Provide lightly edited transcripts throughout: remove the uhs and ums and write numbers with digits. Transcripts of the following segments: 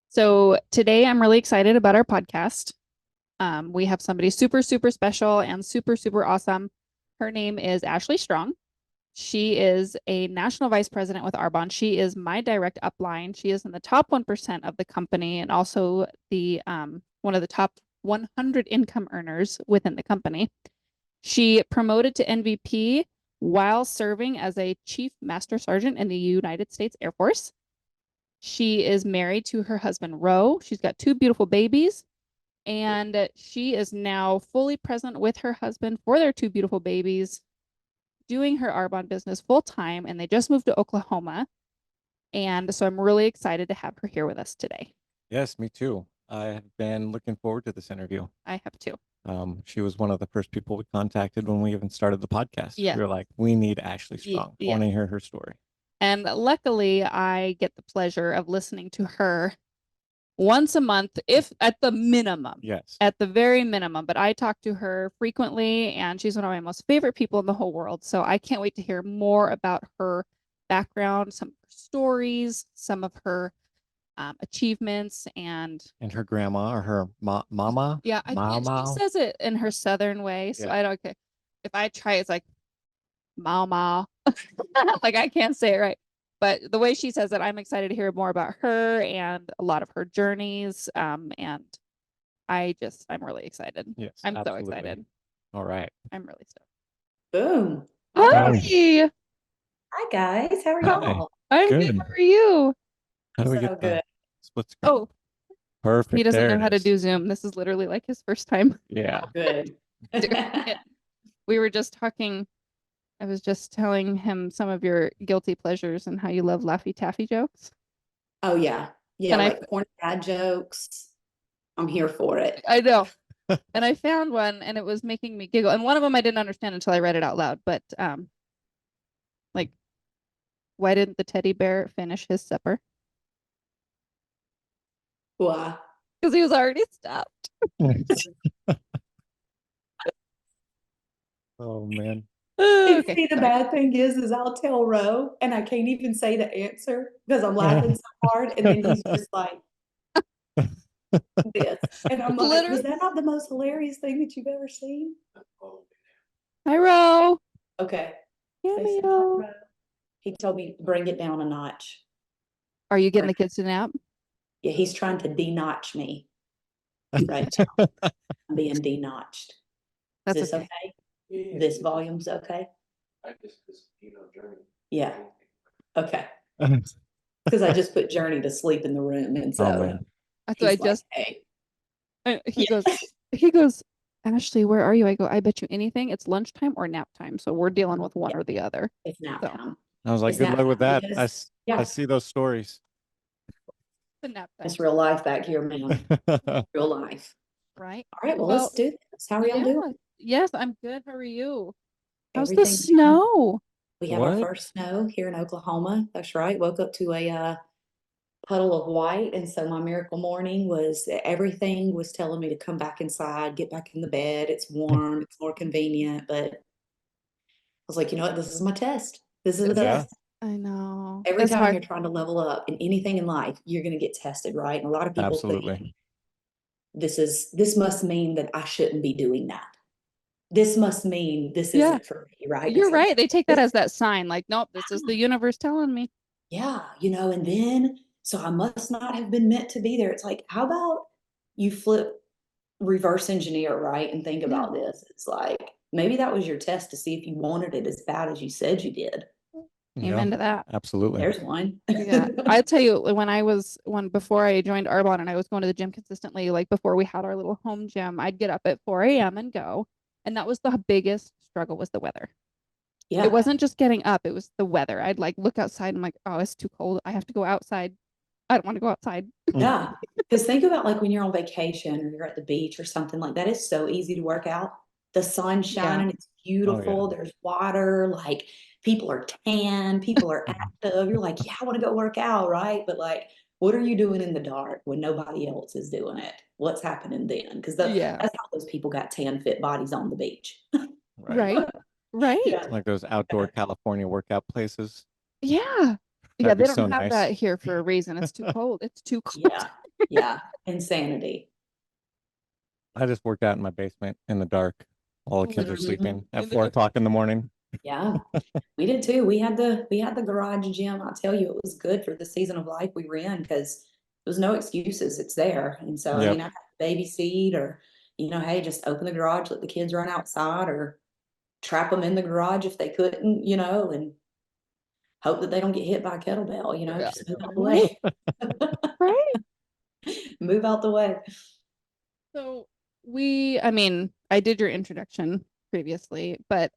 So today I'm really excited about our podcast. We have somebody super, super special and super, super awesome. Her name is Ashley Strong. She is a national vice president with Arbonne. She is my direct upline. She is in the top 1% of the company and also the one of the top 100 income earners within the company. She promoted to NVP while serving as a chief master sergeant in the United States Air Force. She is married to her husband, Ro. She's got two beautiful babies, and she is now fully present with her husband for their two beautiful babies, doing her Arbonne business full time. And they just moved to Oklahoma. And so I'm really excited to have her here with us today. Yes, me too. I have been looking forward to this interview. I have too. She was one of the first people we contacted when we even started the podcast. Yeah. We were like, we need Ashley Strong. I want to hear her story. And luckily, I get the pleasure of listening to her once a month, if at the minimum. Yes. At the very minimum. But I talk to her frequently, and she's one of my most favorite people in the whole world. So I can't wait to hear more about her background, some of her stories, some of her achievements, and her grandma or her mama. Yeah, I think she says it in her southern way. So I don't care. If I try, it's like mama. Like I can't say it right. But the way she says it, I'm excited to hear more about her and a lot of her journeys. And I'm really excited. Yes, I'm absolutely. so excited. All right. I'm really stoked. Boom. Hi. Hi, guys. How are y'all? I'm good. How are you? How do we So get good. split screen? Oh, perfect. he doesn't There know it how to is. do Zoom. This is literally like his first time. Yeah. Good. doing it. We were just talking. I was just telling him some of your guilty pleasures and how you love Laffy Taffy jokes. Oh, yeah. Yeah, And like corny dad jokes. I'm here for it. I know. And I found one and it was making me giggle. And one of them I didn't understand until I read it out loud. But like, why didn't the teddy bear finish his supper? Why? Because he was already stuffed. Oh, man. Okay, see, the bad thing is I'll tell Ro and I can't even say the answer because I'm laughing so hard. And then he's just like, this. And I'm like, Literally. was that not the most hilarious thing that you've ever seen? Hi, Ro. Okay. Yummy, Ro. He told me to bring it down a notch. Are you getting the kids to nap? Yeah, he's trying to de-notch me right now. I'm being de-notched. That's Is this okay? This volume's okay? Yeah. Okay. Because I just put Journey to sleep in the room, and so that's what I just. Hey. He goes, Ashley, where are you? I go, I bet you anything. It's lunchtime or nap time. So we're dealing with one or the other. It's nap time. I was like, It's good luck with that. because, I see those stories. The nap time. It's real life back here, man. Real life. Right. All right. Well, let's do this. How are y'all doing? Yes, I'm good. How are you? How's the Everything snow? We have our first snow here in Oklahoma. That's right. Woke up to a puddle of white. And so my miracle morning was everything was telling me to come back inside, get back in the bed. It's warm, it's more convenient. But I was like, you know what? This is my test. This is the test. I know. Every time you're trying to level up in anything in life, you're going to get tested, right? And a lot of people think this must mean that I shouldn't be doing that. This must mean this isn't for me, right? You're right. They take that as that sign, like, nope, this is the universe telling me. Yeah, and then, so I must not have been meant to be there. It's like, how about you reverse engineer, right? And think about this. It's like, maybe that was your test to see if you wanted it as bad as you said you did. Amen to that. Absolutely. There's one. Yeah. I'll tell you, before I joined Arbonne and I was going to the gym consistently, like before we had our little home gym, I'd get up at 4 a.m. and go. And that was the biggest struggle, was the weather. Yeah. It wasn't just getting up, it was the weather. I'd like look outside and I'm like, oh, it's too cold. I have to go outside. I don't want to go outside. Yeah. Because think about like when you're on vacation or you're at the beach or something like that, it's so easy to work out. The sun's shining, it's beautiful, there's water, like people are tan, people are active. You're like, yeah, I want to go work out, right? But like, what are you doing in the dark when nobody else is doing it? What's happening then? Because that's how those people got tan, fit bodies on the beach. Right. Like those outdoor California workout places. Yeah. They don't have that here for a reason. It's too cold. It's too cold. Yeah. Yeah, insanity. I just work out in my basement in the dark while the kids are Mhm. sleeping at 4 o'clock in the morning. Yeah, we did too. We had the garage gym. I'll tell you, it was good for the season of life we were in because there was no excuses. It's there. And so, Yep. I had to babysit or, hey, just open the garage, let the kids run outside or trap them in the garage if they couldn't, and hope that they don't get hit by a kettlebell, Yeah. just move out the way. Right. Move out the way. So I mean, I did your introduction previously, but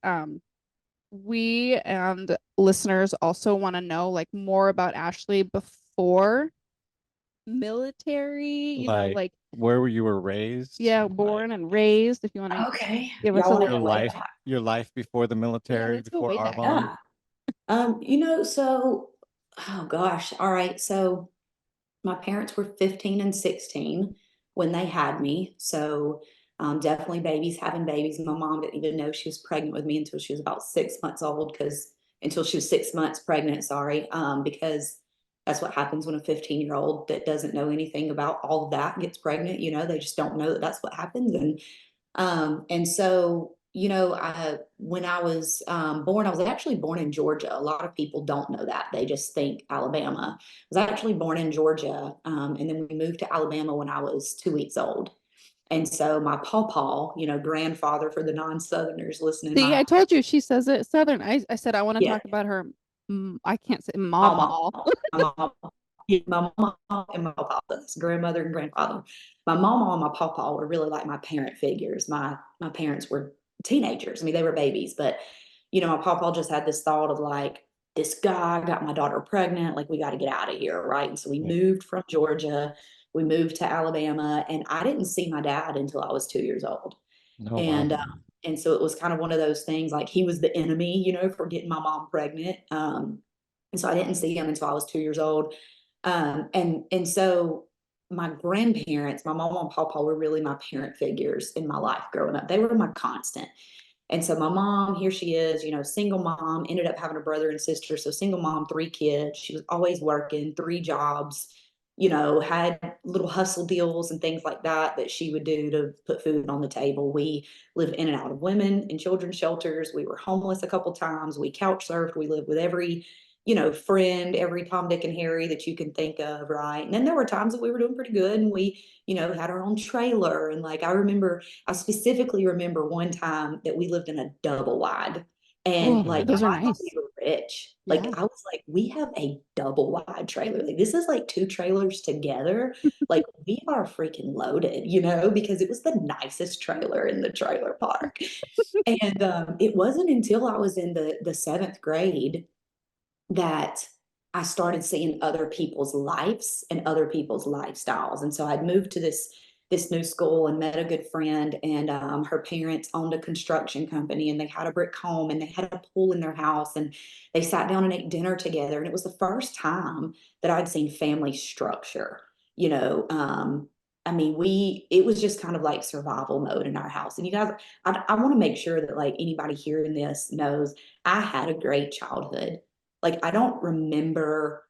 we and listeners also want to know like more about Ashley before military, Like where you were raised, yeah, like born and raised, if you want to Okay. give us Y'all a want to your little go way life, back? your life before the yeah, military, let's go before way back. Arbonne. Yeah. So, oh gosh. All right. So my parents were 15 and 16 when they had me. So definitely babies having babies. My mom didn't even know she was pregnant with me until she was about 6 months old until she was 6 months pregnant, sorry, because that's what happens when a 15-year-old that doesn't know anything about all of that gets pregnant. They just don't know that that's what happens. And so, when I was born, I was actually born in Georgia. A lot of people don't know that. They just think Alabama. I was actually born in Georgia. And then we moved to Alabama when I was 2 weeks old. And so my pawpaw, grandfather for the non-Southerners listening, See, I told you she says it Southern. I said I want to yeah, talk about her. I can't say mama. mama, my mama, yeah, my mama and my papa's grandmother and grandfather. My mama and my papa were really like my parent figures. My parents were teenagers. I mean, they were babies, but my papa just had this thought of like, this guy got my daughter pregnant, like we got to get out of here, right? And so we Yeah. moved from Georgia, we moved to Alabama, and I didn't see my dad until I was 2 years old. Oh wow. And so it was kind of one of those things like he was the enemy, for getting my mom pregnant. And so I didn't see him until I was 2 years old. And so my grandparents, my mom and papa were really my parent figures in my life growing up. They were my constant. And so my mom, here she is, single mom, ended up having a brother and sister. So single mom, 3 kids. She was always working, 3 jobs, had little hustle deals and things like that she would do to put food on the table. We lived in and out of women and children's shelters. We were homeless a couple times. We couch surfed. We lived with every, friend, every Tom, Dick, and Harry that you can think of, right? And then there were times that we were doing pretty good and we, had our own trailer. And like I specifically remember one time that we lived in a double wide. And Oh, like those are I thought we nice. were rich. Like Yeah. I was like, we have a double wide trailer. Like this is like 2 trailers together. Like we are freaking loaded, because it was the nicest trailer in the trailer park. And it wasn't until I was in the seventh grade that I started seeing other people's lives and other people's lifestyles. And so I'd moved to this new school and met a good friend, and her parents owned a construction company, and they had a brick home, and they had a pool in their house, and they sat down and ate dinner together. And it was the first time that I'd seen family structure. I mean, it was just kind of like survival mode in our house. And you guys, I want to make sure that like anybody hearing this knows I had a great childhood. Like, I don't remember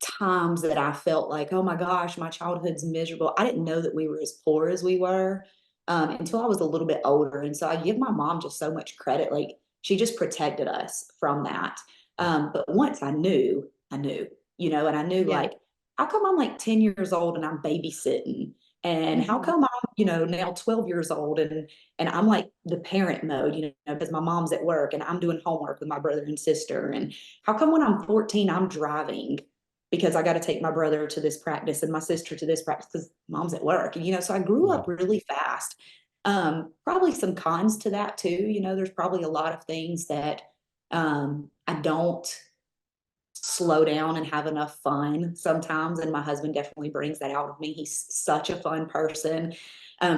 times that I felt like, oh my gosh, my childhood's miserable. I didn't know that we were as poor as we were until I was a little bit older. And so I give my mom just so much credit. Like, she just protected us from that. But once I knew, and I knew Yeah. like, how come I'm like 10 years old and I'm babysitting? And how Mhm. come I'm, now 12 years old and I'm like the parent mode, because my mom's at work and I'm doing homework with my brother and sister. And how come when I'm 14, I'm driving because I got to take my brother to this practice and my sister to this practice because mom's at work. So I grew Yeah. up really fast. Probably some cons to that too. There's probably a lot of things that I don't slow down and have enough fun sometimes. And my husband definitely brings that out of me. He's such a fun person.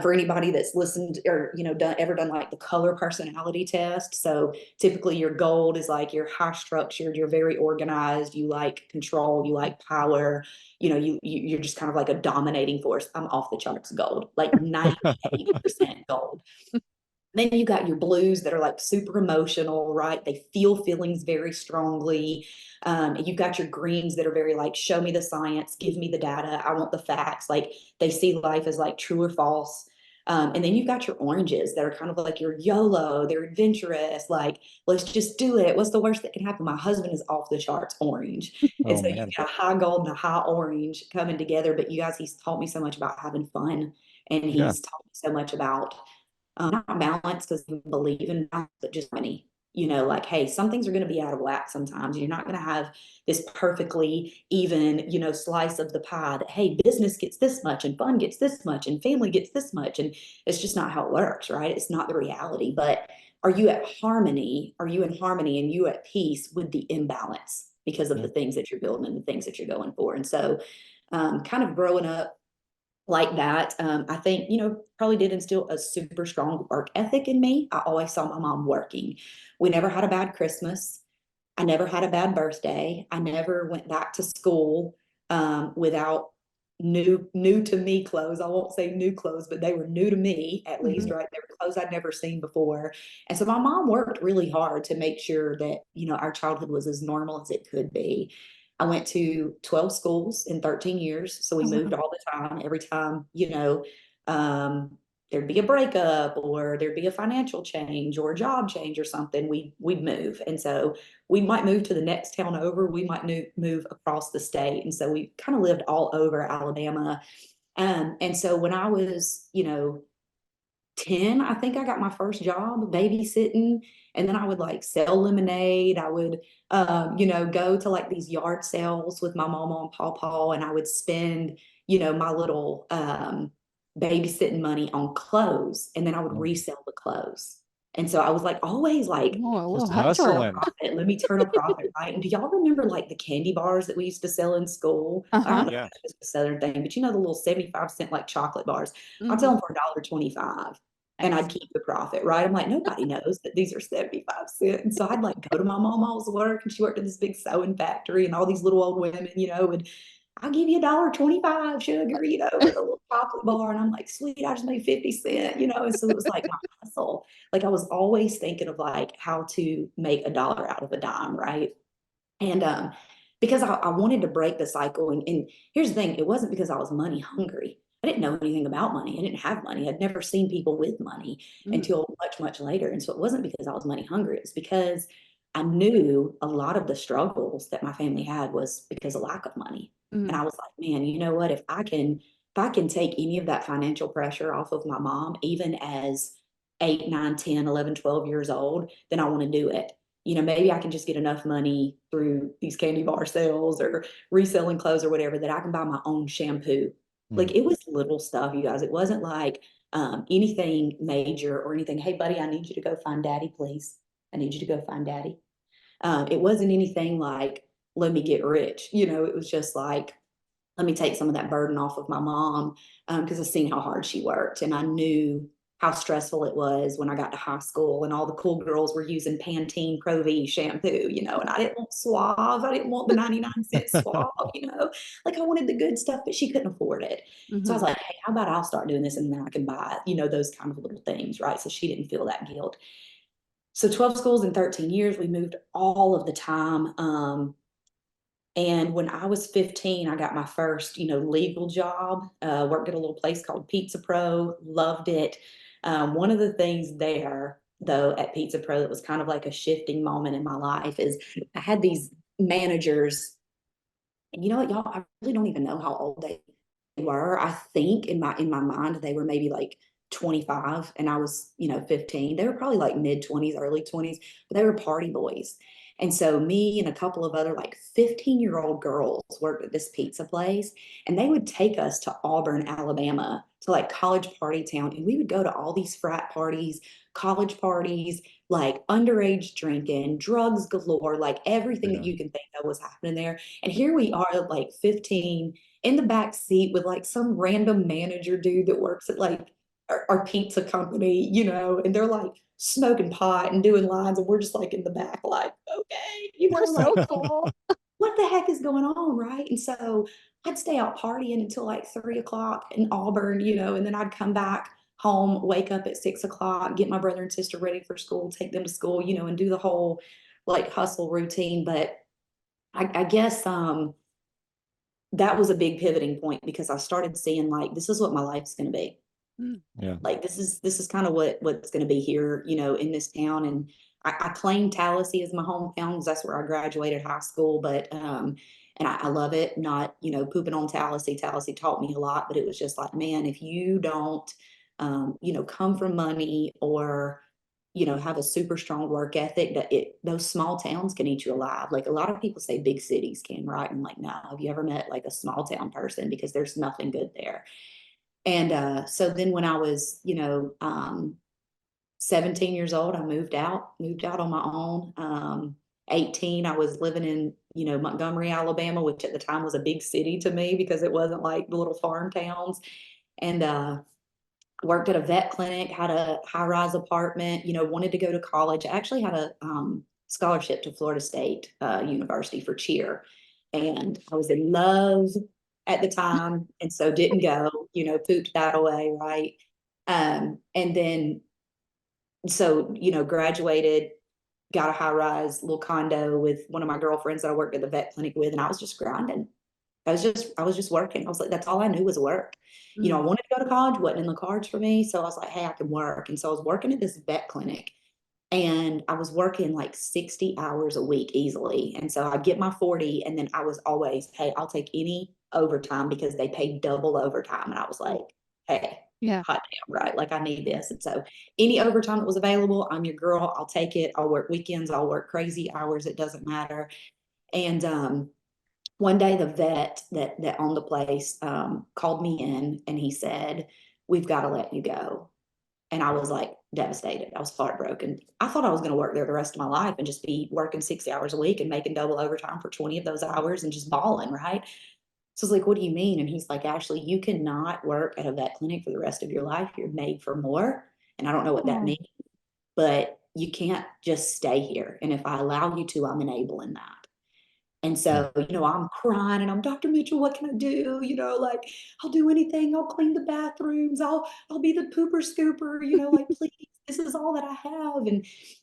For anybody that's listened or ever done like the color personality test, so typically your gold is like you're high structured, you're very organized, you like control, you like power, you're just kind of like a dominating force. I'm off the charts gold, like 98% gold. Then you got your blues that are like super emotional, right? They feel feelings very strongly. You've got your greens that are very like, show me the science, give me the data, I want the facts. Like they see life as like true or false. And then you've got your oranges that are kind of like your YOLO, they're adventurous, like, let's just do it. What's the worst that can happen? My husband is off the charts orange. And Oh so you've man. got a high gold and a high orange coming together. But you guys, he's taught me so much about having fun. And Yeah. he's taught me so much about not balance because we believe in balance, but just money. Like, hey, some things are going to be out of whack sometimes. You're not going to have this perfectly even, slice of the pie that, hey, business gets this much and fun gets this much and family gets this much. And it's just not how it works, right? It's not the reality. But are you at harmony? Are you in harmony and you at peace with the imbalance because of Mm. the things that you're building and the things that you're going for? And so, kind of growing up like that. I think, probably did instill a super strong work ethic in me. I always saw my mom working. We never had a bad Christmas. I never had a bad birthday. I never went back to school without new to me clothes. I won't say new clothes, but they were new to me at least, Mhm. right? They were clothes I'd never seen before. And so my mom worked really hard to make sure that, our childhood was as normal as it could be. I went to 12 schools in 13 years. So we Oh, moved wow. all the time. Every time, there'd be a breakup or there'd be a financial change or a job change or something, we'd move. And so we might move to the next town over, we might move across the state. And so we kind of lived all over Alabama. And so when I was, 10, I think I got my first job babysitting. And then I would like sell lemonade. I would, go to like these yard sales with my mama and pawpaw, and I would spend, my little babysitting money on clothes. And then I would Oh, resell the clothes. And so I was like always like, Oh, a little just let me turn a hustler. hustling. profit. Let me turn a profit, right? And do y'all remember like the candy bars that we used to sell in school? I don't Uh-huh. know if Yeah. that's just a Southern thing, but the little 75-cent like chocolate bars. I'll sell Hmm. them for $1.25 and I'd Nice. keep the profit, right? I'm like, nobody knows that these are 75 cents. And so I'd like go to my mama's work, and she worked in this big sewing factory, and all these little old women, would, I'll give you $1.25, sugar, for the little chocolate bar. And I'm like, sweet, I just made 50 cents, And so it was like my hustle. Like I was always thinking of like how to make a dollar out of a dime, right? And because I wanted to break the cycle. And here's the thing, it wasn't because I was money hungry. I didn't know anything about money. I didn't have money. I'd never seen people with money Mm. until much, much later. And so it wasn't because I was money hungry. It was because I knew a lot of the struggles that my family had was because of lack of money. And Mm. I was like, man, you know what? If I can take any of that financial pressure off of my mom, even as 8, 9, 10, 11, 12 years old, then I want to do it. Maybe I can just get enough money through these candy bar sales or reselling clothes or whatever that I can buy my own shampoo. Mm. Like it was little stuff, you guys. It wasn't like anything major or anything. Hey, buddy, I need you to go find daddy, please. I need you to go find daddy. It wasn't anything like, let me get rich. It was just like, let me take some of that burden off of my mom because I seen how hard she worked, and I knew how stressful it was when I got to high school and all the cool girls were using Pantene Pro V shampoo, and I didn't want Suave, I didn't want the 99-cent Suave, like I wanted the good stuff, but she couldn't afford it. So I was Hmm. like, hey, how about I'll start doing this and then I can buy, those kind of little things, right? So she didn't feel that guilt. So 12 schools in 13 years, we moved all of the time. And when I was 15, I got my first, legal job. Worked at a little place called Pizza Pro. Loved it. One of the things there, though, at Pizza Pro that was kind of like a shifting moment in my life is I had these managers, and you know what, y'all, I really don't even know how old they were. I think in my mind they were maybe like 25 and I was, 15. They were probably like mid 20s, early 20s, but they were party boys. And so me and a couple of other like 15-year-old girls worked at this pizza place, and they would take us to Auburn, Alabama, to like college party town, and we would go to all these frat parties, college parties, like underage drinking, drugs galore, like everything that Yeah. you can think of was happening there. And here we are, like 15, in the back seat with like some random manager dude that works at like our pizza company, and they're like smoking pot and doing lines, and we're just like in the back, like, okay, That's like, so cool. what the heck is going on, right? And so I'd stay out partying until like 3 o'clock in Auburn, and then I'd come back home, wake up at 6 o'clock, get my brother and sister ready for school, take them to school, and do the whole like hustle routine. But I guess that was a big pivoting point because I started seeing like this is what my life's going to be. Yeah. Like this is kind of what's going to be here, in this town. And I claim Tallahassee as my hometown because that's where I graduated high school. But and I love it. Not pooping on Tallahassee. Tallahassee taught me a lot, but it was just like, man, if you don't come from money or have a super strong work ethic, that those small towns can eat you alive. Like a lot of people say big cities can, right? And like, no, have you ever met like a small town person? Because there's nothing good there. And so then when I was, 17 years old, I moved out on my own. 18, I was living in, Montgomery, Alabama, which at the time was a big city to me because it wasn't like the little farm towns. And worked at a vet clinic, had a high-rise apartment, wanted to go to college. I actually had a scholarship to Florida State University for cheer. And I was in love at the time, and so didn't go, pooped that away, right? And then, so, graduated, got a high-rise little condo with one of my girlfriends that I worked at the vet clinic with, and I was just grinding. I was just working. I was like, that's all I knew was work. I wanted to go to college, wasn't in the cards for me. So I was like, hey, I can work. And so I was working at this vet clinic and I was working like 60 hours a week easily. And so I'd get my 40 and then I was always, hey, I'll take any overtime because they pay double overtime. And I was like, hey, Yeah. hot damn, right? Like I need this. And so any overtime that was available, I'm your girl. I'll take it. I'll work weekends. I'll work crazy hours. It doesn't matter. And one day the vet that owned the place called me in and he said, we've got to let you go. And I was like devastated. I was heartbroken. I thought I was going to work there the rest of my life and just be working 60 hours a week and making double overtime for 20 of those hours and just balling, right? So I was like, what do you mean? And he's like, Ashley, you cannot work at a vet clinic for the rest of your life. You're made for more. And I don't know what that means, but you can't just stay here. And if I allow you to, I'm enabling that. And so, I'm crying and I'm Dr. Mitchell, what can I do? Like I'll do anything. I'll clean the bathrooms. I'll be the pooper scooper, like please, this is all that I have.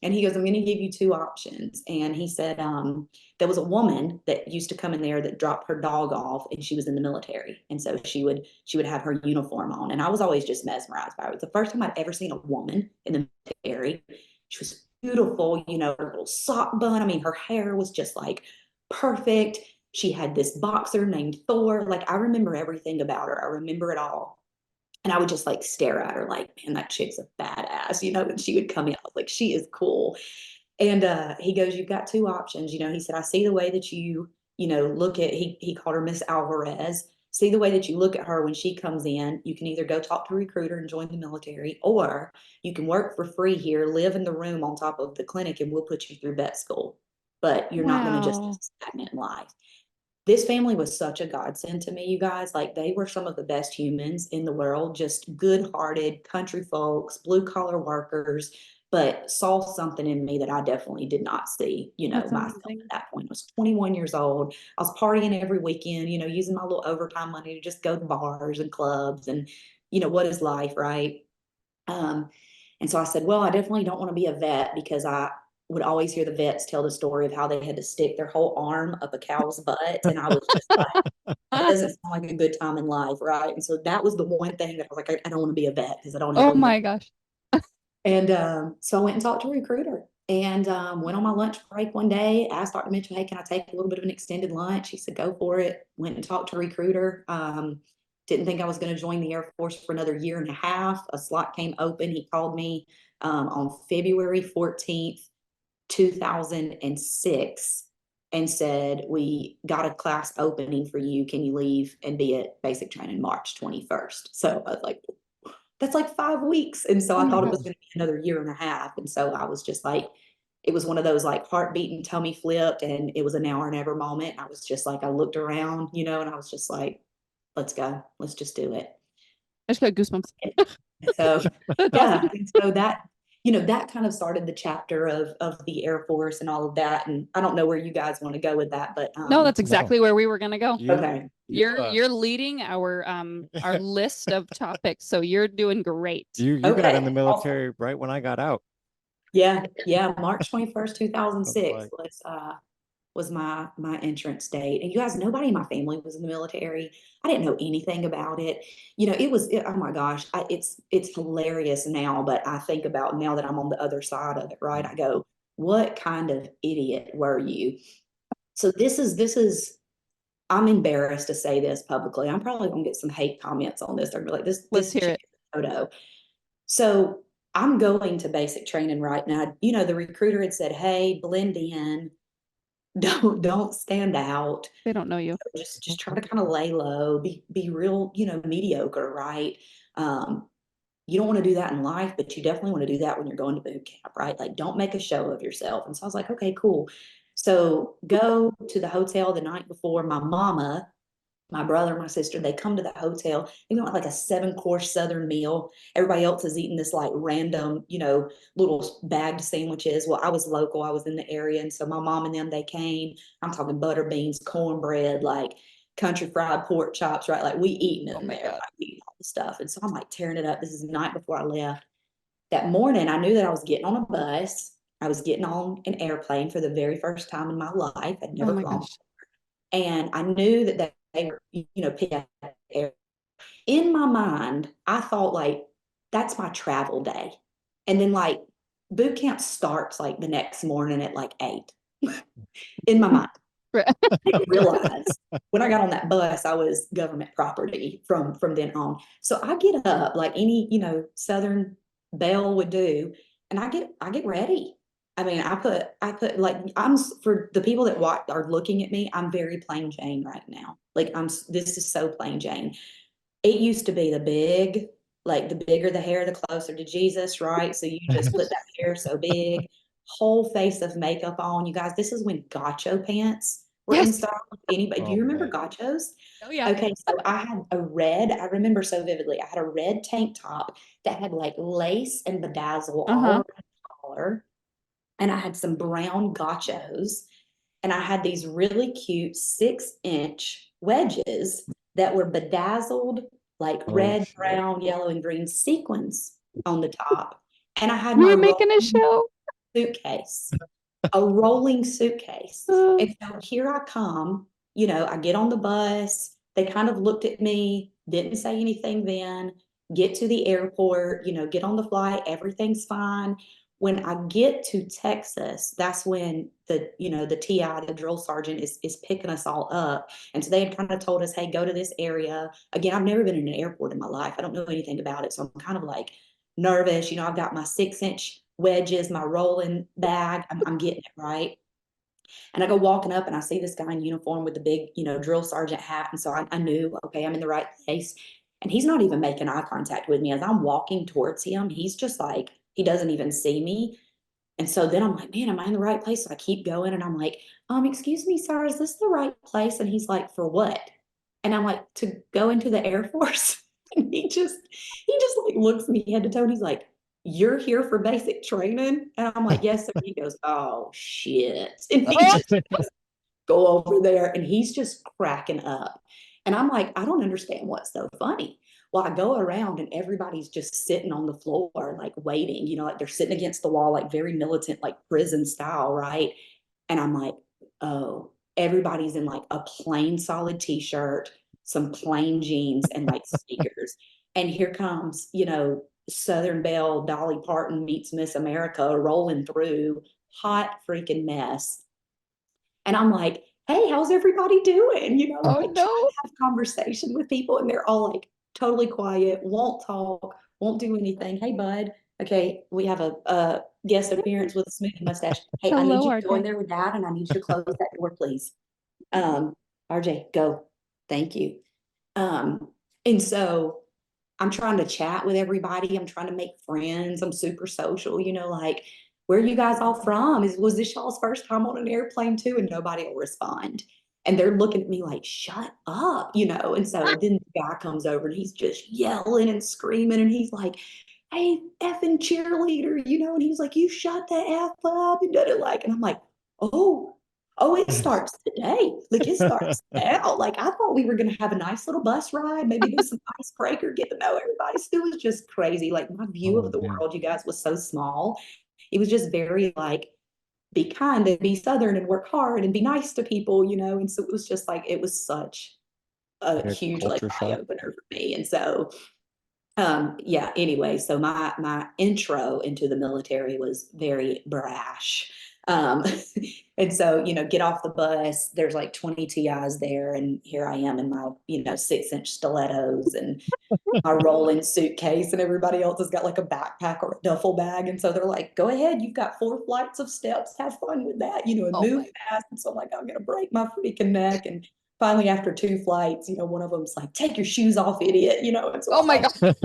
And he goes, I'm going to give you two options. And he said, there was a woman that used to come in there that dropped her dog off and she was in the military. And so she would have her uniform on. And I was always just mesmerized by her. It was the first time I'd ever seen a woman in the military. She was beautiful, her little sock bun. I mean, her hair was just like perfect. She had this boxer named Thor. Like I remember everything about her. I remember it all. And I would just like stare at her like, man, that chick's a badass, and she would come in. I was like, she is cool. And he goes, you've got two options. He said, I see the way that you, look at, he called her Miss Alvarez. See the way that you look at her when she comes in. You can either go talk to a recruiter and join the military, or you can work for free here, live in the room on top of the clinic, and we'll put you through vet school. But you're not going to just be stagnant in life. This family was such a godsend to me, you guys. Like they were some of the best humans in the world, just good-hearted country folks, blue-collar workers, but saw something in me that I definitely did not see, That's myself amazing. at that point. I was 21 years old. I was partying every weekend, using my little overtime money to just go to bars and clubs and, what is life, right? And so I said, well, I definitely don't want to be a vet because I would always hear the vets tell the story of how they had to stick their whole arm up a cow's butt. And I was just like, that doesn't sound like a good time in life, right? And so that was the one thing that I was like, I don't want to be a vet because I don't ever Oh my gosh. And so I went and talked to a recruiter and went on my lunch break one day, asked Dr. Mitchell, hey, can I take a little bit of an extended lunch? He said, go for it. Went and talked to a recruiter. Didn't think I was going to join the Air Force for another year and a half. A slot came open. He called me on February 14th, 2006 and said, we got a class opening for you. Can you leave and be at basic training March 21st? So I was like, that's like 5 weeks. And so I thought it was going to be another year and a half. And so I was just like, it was one of those like heartbeat and tummy flipped. And it was a now or never moment. I was just like, I looked around, and I was just like, let's go. Let's just do it. I just got goosebumps. So That's yeah. awesome. And so that, that kind of started the chapter of the Air Force and all of that. And I don't know where you guys want to go with that, but No, that's exactly where we were going to go. You, okay. You're leading our list of topics, so you're doing great. You got in the Okay, military right when I got out. Yeah, March 21st, That's 2006 like, was my entrance date. And you guys, nobody in my family was in the military. I didn't know anything about it. Oh my gosh, it's hilarious now, but I think about now that I'm on the other side of it, right? I go, what kind of idiot were you? So this is I'm embarrassed to say this publicly. I'm probably gonna get some hate comments on this. They're gonna be like, Let's this hear chick it. is a photo. So I'm going to basic training right now. The recruiter had said, hey, blend in, don't stand out. They don't know you. Just try to kind of lay low, be real, mediocre, right? Um, you don't want to do that in life, but you definitely want to do that when you're going to boot camp, right? Like, don't make a show of yourself. And so I was like, okay, cool. So go to the hotel the night before. My brother, my sister, they come to the hotel. They want like a 7-course Southern meal. Everybody else is eating this like random, little bagged sandwiches. Well, I was local, I was in the area. And so my mom and them, they came. I'm talking butter beans, cornbread, like country fried pork chops, right? Like we eating Oh in my there, God. like we eating all the stuff. And so I'm like tearing it up. This is the night before I left. That morning, I knew that I was getting on a bus. I was getting on an airplane for the very first time in my life. I'd Oh never my flown. gosh. And I knew that they were, picking air. In my mind, I thought like, that's my travel day. And then like boot camp starts like the next morning at like 8 in my mind. Right. I didn't realize when I got on that bus, I was government property from then on. So I get up like any, Southern belle would do, and I get ready. I mean, I put like for the people that are looking at me, I'm very plain Jane right now. Like this is so plain Jane. It used to be the bigger the hair, the closer to Jesus, right? So you just put that hair so big, whole face of makeup on. You guys, this is when gacho pants were in Yes. style. Anybody, do oh you remember man. gachos? Oh yeah. Okay, so I remember so vividly, I had a red tank top that had like lace and bedazzle all Uh-huh. around the collar. And I had some brown gachos, and I had these really cute 6-inch wedges that were bedazzled, like Oh red, shit. brown, yellow, and green sequins on the top. And I had We my were making a rolling show. suitcase, a rolling suitcase. Uh, And so here I come, I get on the bus. They kind of looked at me, didn't say anything then, get to the airport, get on the flight, everything's fine. When I get to Texas, that's when the TI, the drill sergeant, is picking us all up. And so they had kind of told us, hey, go to this area. Again, I've never been in an airport in my life. I don't know anything about it. So I'm kind of like nervous. I've got my 6-inch wedges, my rolling bag. I'm getting it right. And I go walking up and I see this guy in uniform with the big, drill sergeant hat. And so I knew, okay, I'm in the right place. And he's not even making eye contact with me as I'm walking towards him. He's just like, he doesn't even see me. And so then I'm like, man, am I in the right place? So I keep going and I'm like, excuse me, sir, is this the right place? And he's like, for what? And I'm like, to go into the Air Force. And he just like looks me head to toe and he's like, you're here for basic training? And I'm like, yes, sir. He goes, oh shit. And he oh, just go over there and he's just cracking up. And I'm like, I don't understand what's so funny. Well, I go around and everybody's just sitting on the floor, like waiting, like they're sitting against the wall, like very militant, like prison style, right? And I'm like, oh, everybody's in like a plain solid t-shirt, some plain jeans, and like sneakers. And here comes, Southern Belle, Dolly Parton meets Miss America rolling through, hot freaking mess. And I'm like, hey, how's everybody doing? oh Like trying no. to have conversation with people, and they're all like totally quiet, won't talk, won't do anything. Hey, bud. Okay, we have a guest appearance with a smoothie mustache. Hey, I need Hello, you to go in RJ. there with that, and I need you to close that door, please. RJ, go. Thank you. Um, and so I'm trying to chat with everybody. I'm trying to make friends. I'm super social, like, where are you guys all from? Was this y'all's first time on an airplane too? And nobody will respond. And they're looking at me like, shut up, And so then the guy comes over and he's just yelling and screaming. And he's like, hey, effing cheerleader, and he's like, you shut the F up and did it like, and I'm like, oh, Oh, it starts today. Like it starts now. Like I thought we were gonna have a nice little bus ride, maybe do some icebreaker, get to know everybody. So it was just crazy. Like my view Oh of the man. world, you guys, was so small. It was just very like be kind and be southern and work hard and be nice to people, you know. And so it was just like it was such a Yeah, huge like culture eye shock. opener for me. And so yeah, anyway, so my intro into the military was very brash. Um and so, you know, get off the bus, there's like 20 TIs there, and here I am in my, you know, 6-inch stilettos and my rolling suitcase, and everybody else has got like a backpack or a duffel bag. And so they're like, go ahead, you've got 4 flights of steps, have fun with that, you know, and Oh move my, fast. And so I'm like, I'm gonna break my freaking neck. And finally, after 2 flights, you know, one of them's like, take your shoes off, idiot, you know. And so oh I'm my like, God.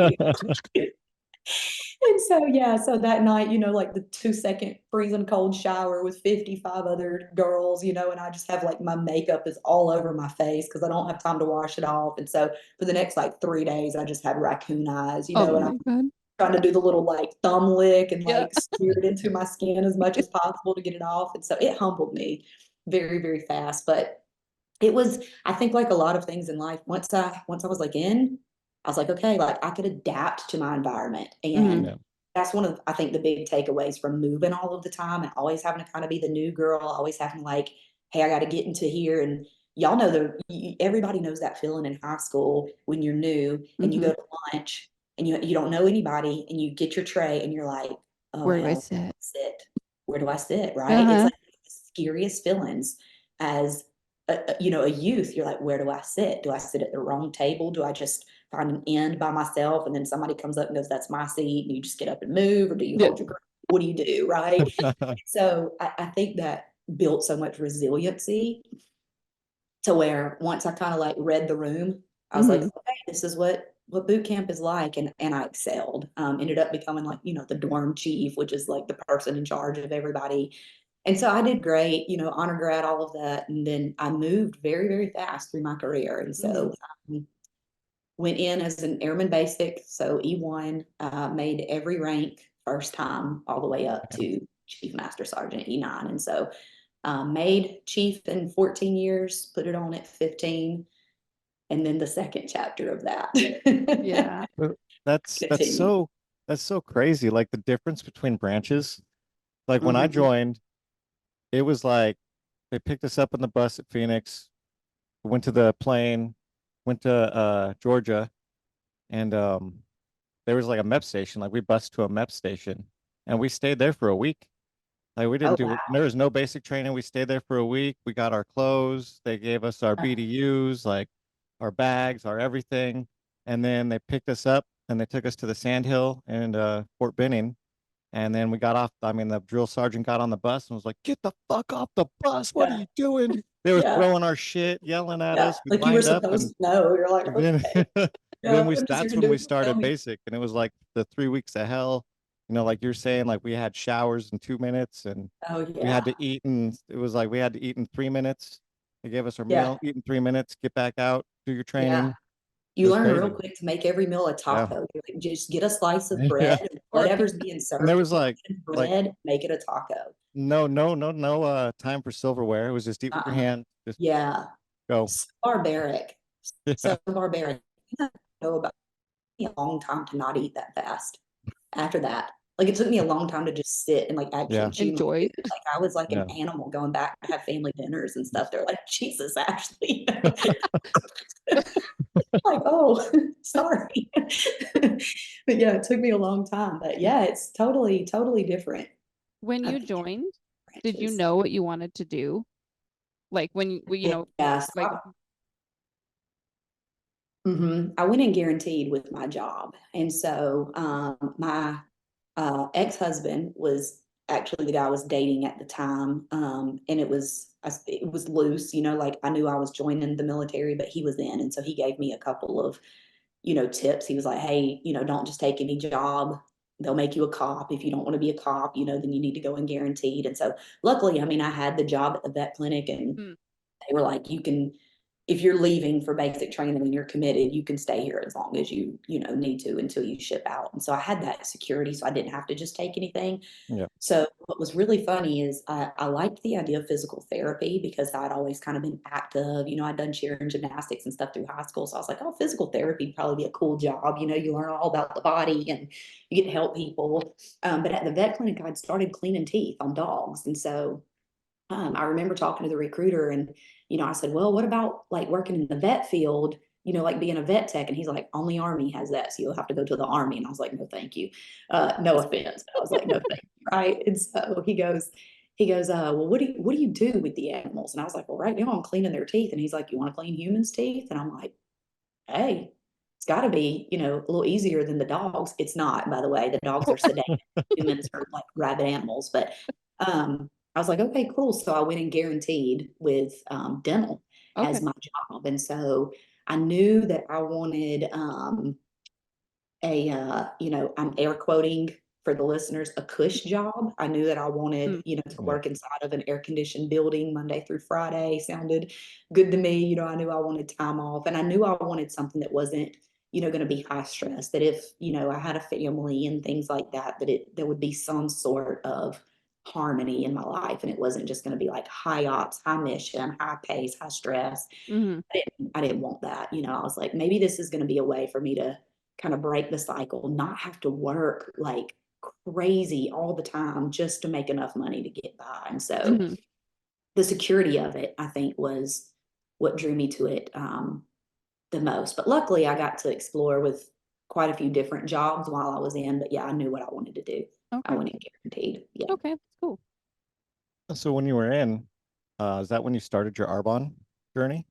and so yeah, so that night, you know, like the 2-second freezing cold shower with 55 other girls, you know, and I just have like my makeup is all over my face because I don't have time to wash it off. And so for the next like 3 days, I just had raccoon eyes, you Oh know, and my I'm God. trying to do the little like thumb lick and Yeah. like smear it into my skin as much as possible to get it off. And so it humbled me very, very fast. But it was, I think, like a lot of things in life, once I was like in, I was like, okay, like I could adapt to my environment. Mhm. And Yeah. that's one of, I think, the big takeaways from moving all of the time and always having to kind of be the new girl, always having like, hey, I got to get into here. And y'all know everybody knows that feeling in high school when you're new and you Mhm. go to lunch and you don't know anybody and you get your tray and you're like, oh Where do I hell, sit? sit. Where do I sit? Right? It's Uh-huh. like the scariest feelings as you know, a youth. You're like, where do I sit? Do I sit at the wrong table? Do I just find an end by myself and then somebody comes up and goes, that's my seat, and you just get up and move, or do you Yeah. hold your ground? What do you do? Right. So I think that built so much resiliency to where once I kind of like read the room, I was like, Mhm. okay, this is what boot camp is like. And I excelled. Ended up becoming like, you know, the dorm chief, which is like the person in charge of everybody. And so I did great, you know, honor grad, all of that. And then I moved very, very fast through my career. And Mhm. so went in as an airman basic, so E1, made every rank first time all the way up to chief master sergeant E9. And so made chief in 14 years, put it on at 15, and then the second chapter of that Yeah. But That's that's continued. so that's so crazy. Like the difference between branches. Like when I Mhm. joined, it was like they picked us up on the bus at Phoenix, went to the plane, went to Georgia, and there was like a MEP station. Like we bused to a MEP station, and we stayed there for a week. Like we Oh, didn't do, wow. there was no basic training. We stayed there for a week. We got our clothes. They gave us our BDUs, like our bags, our everything. And then they picked us up and they took us to the Sandhill and Fort Benning. And then we got off. I mean, the drill sergeant got on the bus and was like, "Get the fuck off the bus. What are Yeah. you doing?" They were Yeah. throwing our shit, yelling at Yeah. us. We Like you were lined up supposed and to know. You're like, then okay, then I'm just here that's to when do we it. Tell started me. basic, and it was like the 3 weeks of hell. You know, like you're saying, like we had showers in 2 minutes, and Oh, we had yeah. to eat, and it was like we had to eat in 3 minutes. They gave us our Yeah. meal, eat in 3 minutes, get back out, do your Yeah. training. It You was learn real crazy. quick to make every meal a Yeah, taco. You're like, just get a slice of yeah. bread and Or a whatever's pizza. being And there served, was if it's like bread, make it a taco. no time for silverware. It was just eat with your Uh-uh. hand, just Yeah. go. So barbaric. Yeah, So barbaric. I know about me a long time to not eat that fast after that. Like it took me a long time to just sit and like actually yeah, chew my Enjoy. food. Like I was like an yeah. animal going back to have family dinners and stuff. They're like, Jesus, Ashley. Like, oh, sorry. But yeah, it took me a long time. But yeah, it's totally, totally different. When I you think joined, did you branches. know what you wanted to do? Like when you know, Yeah. like I went in guaranteed with my job. And so my ex-husband was actually the guy I was dating at the time. And it was loose, you know, like I knew I was joining the military, but he was in. And so he gave me a couple of, you know, tips. He was like, hey, you know, don't just take any job. They'll make you a cop. If you don't want to be a cop, you know, then you need to go in guaranteed. And so luckily, I mean, I had the job at the vet clinic and mm, they were like, you can if you're leaving for basic training and you're committed, you can stay here as long as you need to until you ship out. And so I had that security, so I didn't have to just take anything. Yeah. So what was really funny is I liked the idea of physical therapy because I'd always kind of been active. I'd done cheer and gymnastics and stuff through high school. So I was like, oh, physical therapy would probably be a cool job. You learn all about the body and you get to help people. But at the vet clinic, I'd started cleaning teeth on dogs. And so I remember talking to the recruiter and, I said, well, what about like working in the vet field, like being a vet tech? And he's like, only Army has that. So you'll have to go to the Army. And I was like, no, thank you. No offense. I was like, no, thank you. Right. And so he goes, well, what do you do with the animals? And I was like, well, right now I'm cleaning their teeth. And he's like, you want to clean humans' teeth? And I'm like, hey, it's got to be, a little easier than the dogs. It's not, by the way. The dogs are sedated. Humans are like rabid animals. But I was like, okay, cool. So I went and guaranteed with dental as my job. And so I knew that I wanted I'm air quoting for the listeners, a cush job. I knew that I wanted, to work inside of an air conditioned building Monday through Friday. Sounded good to me. I knew I wanted time off and I knew I wanted something that wasn't, going to be high stress, that if, I had a family and things like that, there would be some sort of harmony in my life. And it wasn't just going to be like high ops, high mission, high pace, high stress. Mm-hmm. I didn't want that. I was like, maybe this is going to be a way for me to kind of break the cycle, not have to work like crazy all the time just to make enough money to get by. And so the security of it, I think, was what drew me to it the most. But luckily, I got to explore with quite a few different jobs while I was in. But yeah, I knew what I wanted to do. I went in guaranteed. Yeah. Okay, that's cool. So when you were in, is that when you started your Arbonne journey?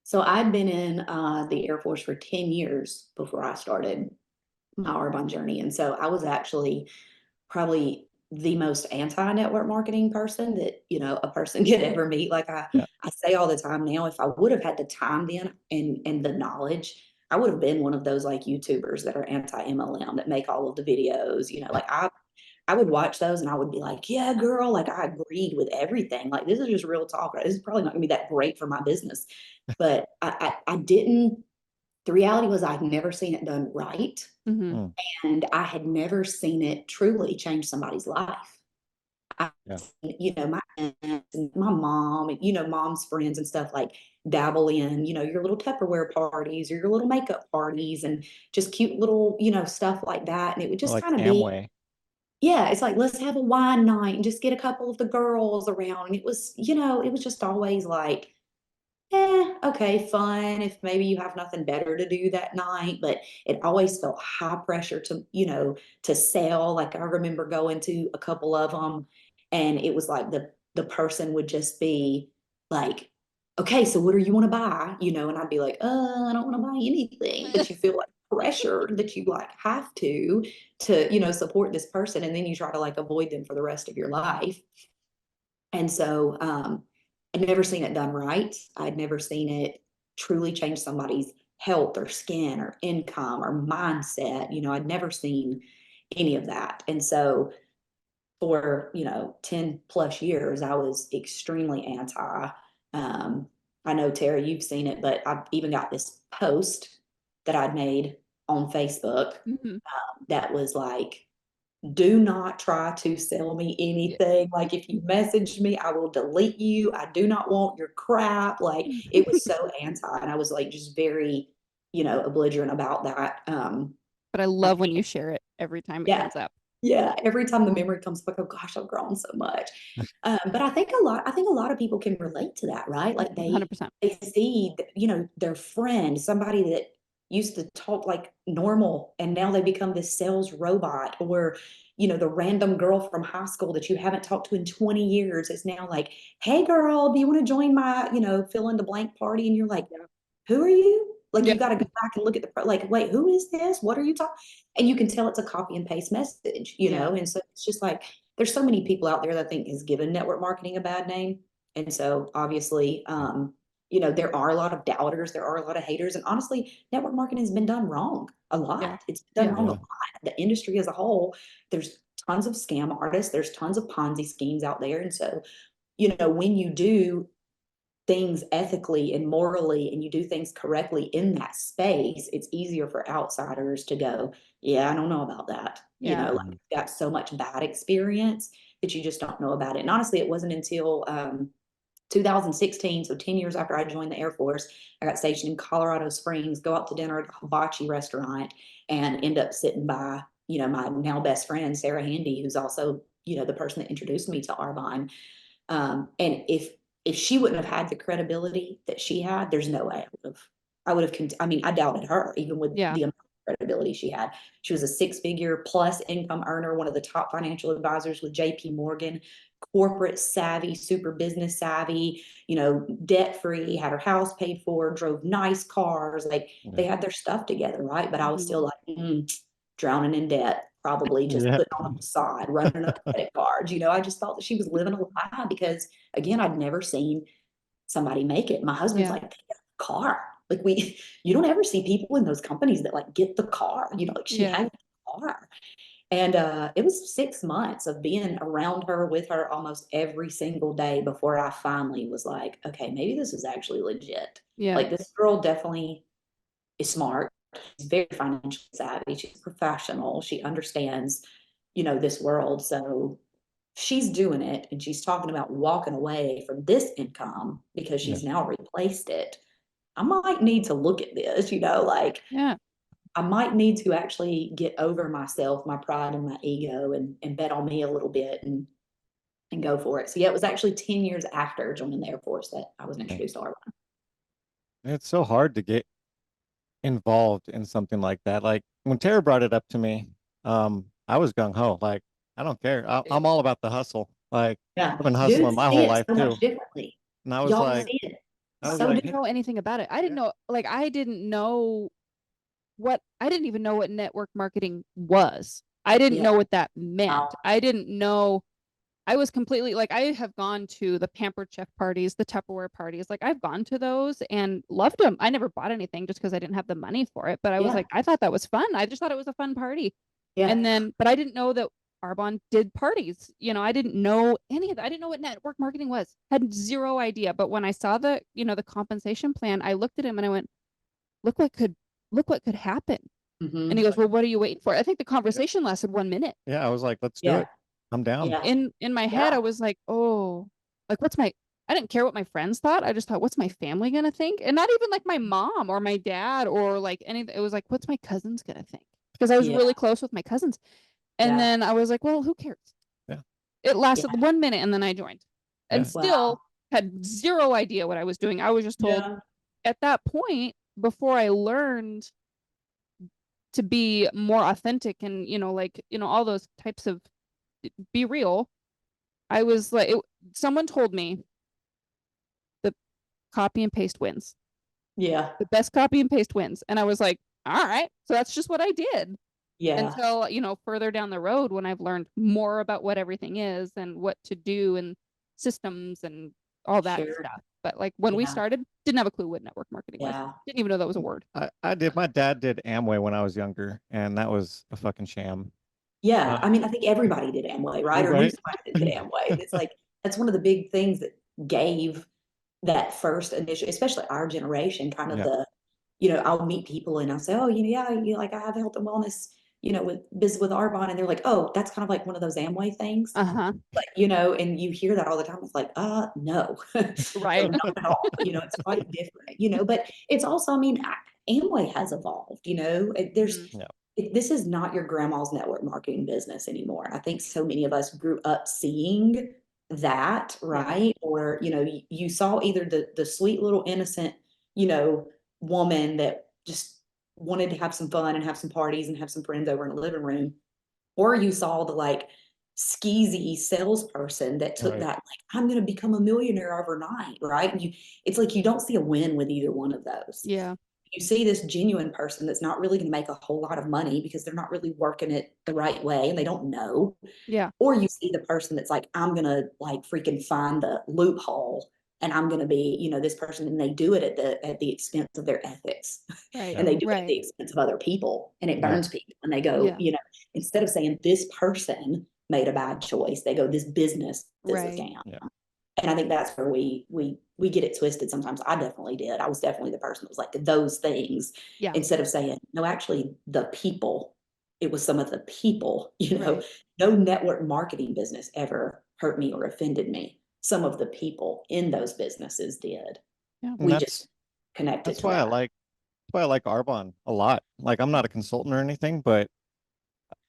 So I'd been in the Air Force for 10 years before I started my Arbonne journey. And so I was actually probably the most anti-network marketing person that, a person could ever meet. Like I say all the time now, if I would have had the time then and the knowledge, I would have been one of those like YouTubers that are anti-MLM that make all of the videos, like I would watch those and I would be like, yeah, girl, like I agreed with everything. Like this is just real talk. This is probably not gonna be that great for my business. But I didn't, the reality was I'd never seen it done right. And I had never seen it truly change somebody's life. My aunts and my mom and, mom's friends and stuff like dabble in, your little Tupperware parties or your little makeup parties and just cute little, stuff like that. And it would just Like kind of Amway. it's like, let's have a wine night and just get a couple of the girls around. And it was, it was just always like, okay, fun if maybe you have nothing better to do that night. But it always felt high pressure to sell. Like I remember going to a couple of them and it was like the person would just be like, okay, so what do you want to buy? And I'd be like, I don't want to buy anything. But you feel like pressure that you like have to, support this person. And then you try to like avoid them for the rest of your life. And so, I'd never seen it done right. I'd never seen it truly change somebody's health or skin or income or mindset. I'd never seen any of that. And so for, 10 plus years, I was extremely anti. I know, Tara, you've seen it, but I've even got this post that I'd made on Facebook that was like, do not try to sell me anything. Like if you message me, I will delete you. I do not want your crap. Like it was so anti, and I was like just very, belligerent about that. But I love when you share it every time it comes up. Yeah, every time the memory comes back, oh gosh, I've grown so much. But I think a lot of people can relate to that, right? Like they 100%. they see, their friend, somebody that used to talk like normal, and now they become this sales robot, or the random girl from high school that you haven't talked to in 20 years is now like, hey girl, do you want to join my, fill in the blank party? And you're like, who are you? Like you got to go back and look at like, wait, who is this? What are you talking? And you can tell it's a copy and paste message, And so it's just like, there's so many people out there that I think has given network marketing a bad name. And so obviously, there are a lot of doubters, there are a lot of haters, and honestly, network marketing has been done wrong a lot. Yeah. It's been done wrong a lot. The industry as a whole, there's tons of scam artists, there's tons of Ponzi schemes out there. And so, when you do things ethically and morally, and you do things correctly in that space, it's easier for outsiders to go, yeah, I don't know about that. You Yeah. know, like you've got so much bad experience that you just don't know about it. And honestly, it wasn't until 2016, so 10 years after I joined the Air Force, I got stationed in Colorado Springs, go out to dinner at a hibachi restaurant, and end up sitting by, you know, my now best friend, Sarah Handy, who's also, you know, the person that introduced me to Arbonne. And if she wouldn't have had the credibility that she had, there's no way I would have, I mean, I doubted her, even with Yeah. the amount of credibility she had. She was a 6-figure plus income earner, one of the top financial advisors with JP Morgan, corporate savvy, super business savvy, you know, debt free, had her house paid for, drove nice cars. Like they had their stuff together, right? But I was still like, drowning in debt, probably just putting on a facade, running up credit cards. You know, I just thought that she was living a lie because, again, I'd never seen somebody make it. My husband's like, they got a car. Like you don't ever see people in those companies that like get the car. You know, like she had the car. And it was 6 months of being around her, with her almost every single day before I finally was like, okay, maybe this is actually legit. Yeah. Like this girl definitely is smart. She's very financially savvy. She's professional. She understands, you know, this world. So she's doing it, and she's talking about walking away from this income because she's now replaced it. I might need to look at this, you know, like I might need to actually get over myself, my pride and my ego, and bet on me a little bit and go for it. So yeah, it was actually 10 years after joining the Air Force that I was introduced to Arbonne. It's so hard to get involved in something like that. Like when Tara brought it up to me, I was gung ho. Like, I don't care. I'm all about the hustle. Like, Yeah, I've been hustling dudes my see whole it life so much too. differently. And I was Y'all like, see it I was so I like, didn't know anything about it. I didn't know, like, I didn't even know what network marketing was. I didn't know what that meant. I didn't know. I was completely like, I have gone to the Pampered Chef parties, the Tupperware parties. Like, I've gone to those and loved them. I never bought anything just because I didn't have the money for it. But I was like, I thought that was fun. I just thought it was a fun party. And then, but I didn't know that Arbonne did parties. You know, I didn't know any of that. I didn't know what network marketing was. Had zero idea. But when I saw the, you know, the compensation plan, I looked at him and I went, look what could happen. And he goes, well, what are you waiting for? I think the conversation lasted 1 minute. yeah, I was like, let's do it. I'm down. In my head, I was like, oh, like I didn't care what my friends thought. I just thought, what's my family gonna think? And not even like my mom or my dad or like anything. It was like, what's my cousins gonna think? Because I was really close with my cousins. And then I was like, well, who cares? Yeah. It lasted 1 minute and then I joined. And still had zero idea what I was doing. I was just told at that point, before I learned to be more authentic and, you know, like, you know, all those types of be real. I was like, someone told me the copy and paste wins. Yeah. The best copy and paste wins. And I was like, all right. So that's just what I did. Yeah. Until, you know, further down the road when I've learned more about what everything is and what to do and systems and all that stuff. But like when we started, didn't have a clue what network marketing was. Didn't even know that was a word. I did. My dad did Amway when I was younger, and that was a fucking sham. Yeah. I mean, I think everybody did Amway, right? Or knew somebody that did Amway. And it's like, that's one of the big things that gave that first initial, especially our generation, kind of the, you know, I'll meet people and I'll say, oh, you know, yeah, you know, like I have health and wellness, you know, with business with Arbonne, and they're like, oh, that's kind of like one of those Amway things. But, you know, and you hear that all the time. It's like, no, right. So not at all. You know, it's quite different, you know, but it's also, I mean, Amway has evolved, you know, this is not your grandma's network marketing business anymore. I think so many of us grew up seeing that, right? Or, you know, you saw either the sweet little innocent, you know, woman that just wanted to have some fun and have some parties and have some friends over in the living room, or you saw the like skeezy salesperson that took that like, I'm going to become a millionaire overnight, right? And it's like you don't see a win with either one of those. Yeah. You see this genuine person that's not really going to make a whole lot of money because they're not really working it the right way and they don't know. Yeah. Or you see the person that's like, I'm going to like freaking find the loophole and I'm going to be, you know, this person, and they do it at the expense of their ethics. Right. And they do it at the expense of other people, and it burns people. And they go, you know, instead of saying this person made a bad choice, they go, this business is a scam. And I think that's where we get it twisted sometimes. I definitely did. I was definitely the person that was like those things Yeah. instead of saying, no, actually the people, it was some of the people, Right. no network marketing business ever hurt me or offended me. Some of the people in those businesses did. Yeah. And We just connected that's to why that. I like Arbonne a lot. Like I'm not a consultant or anything, but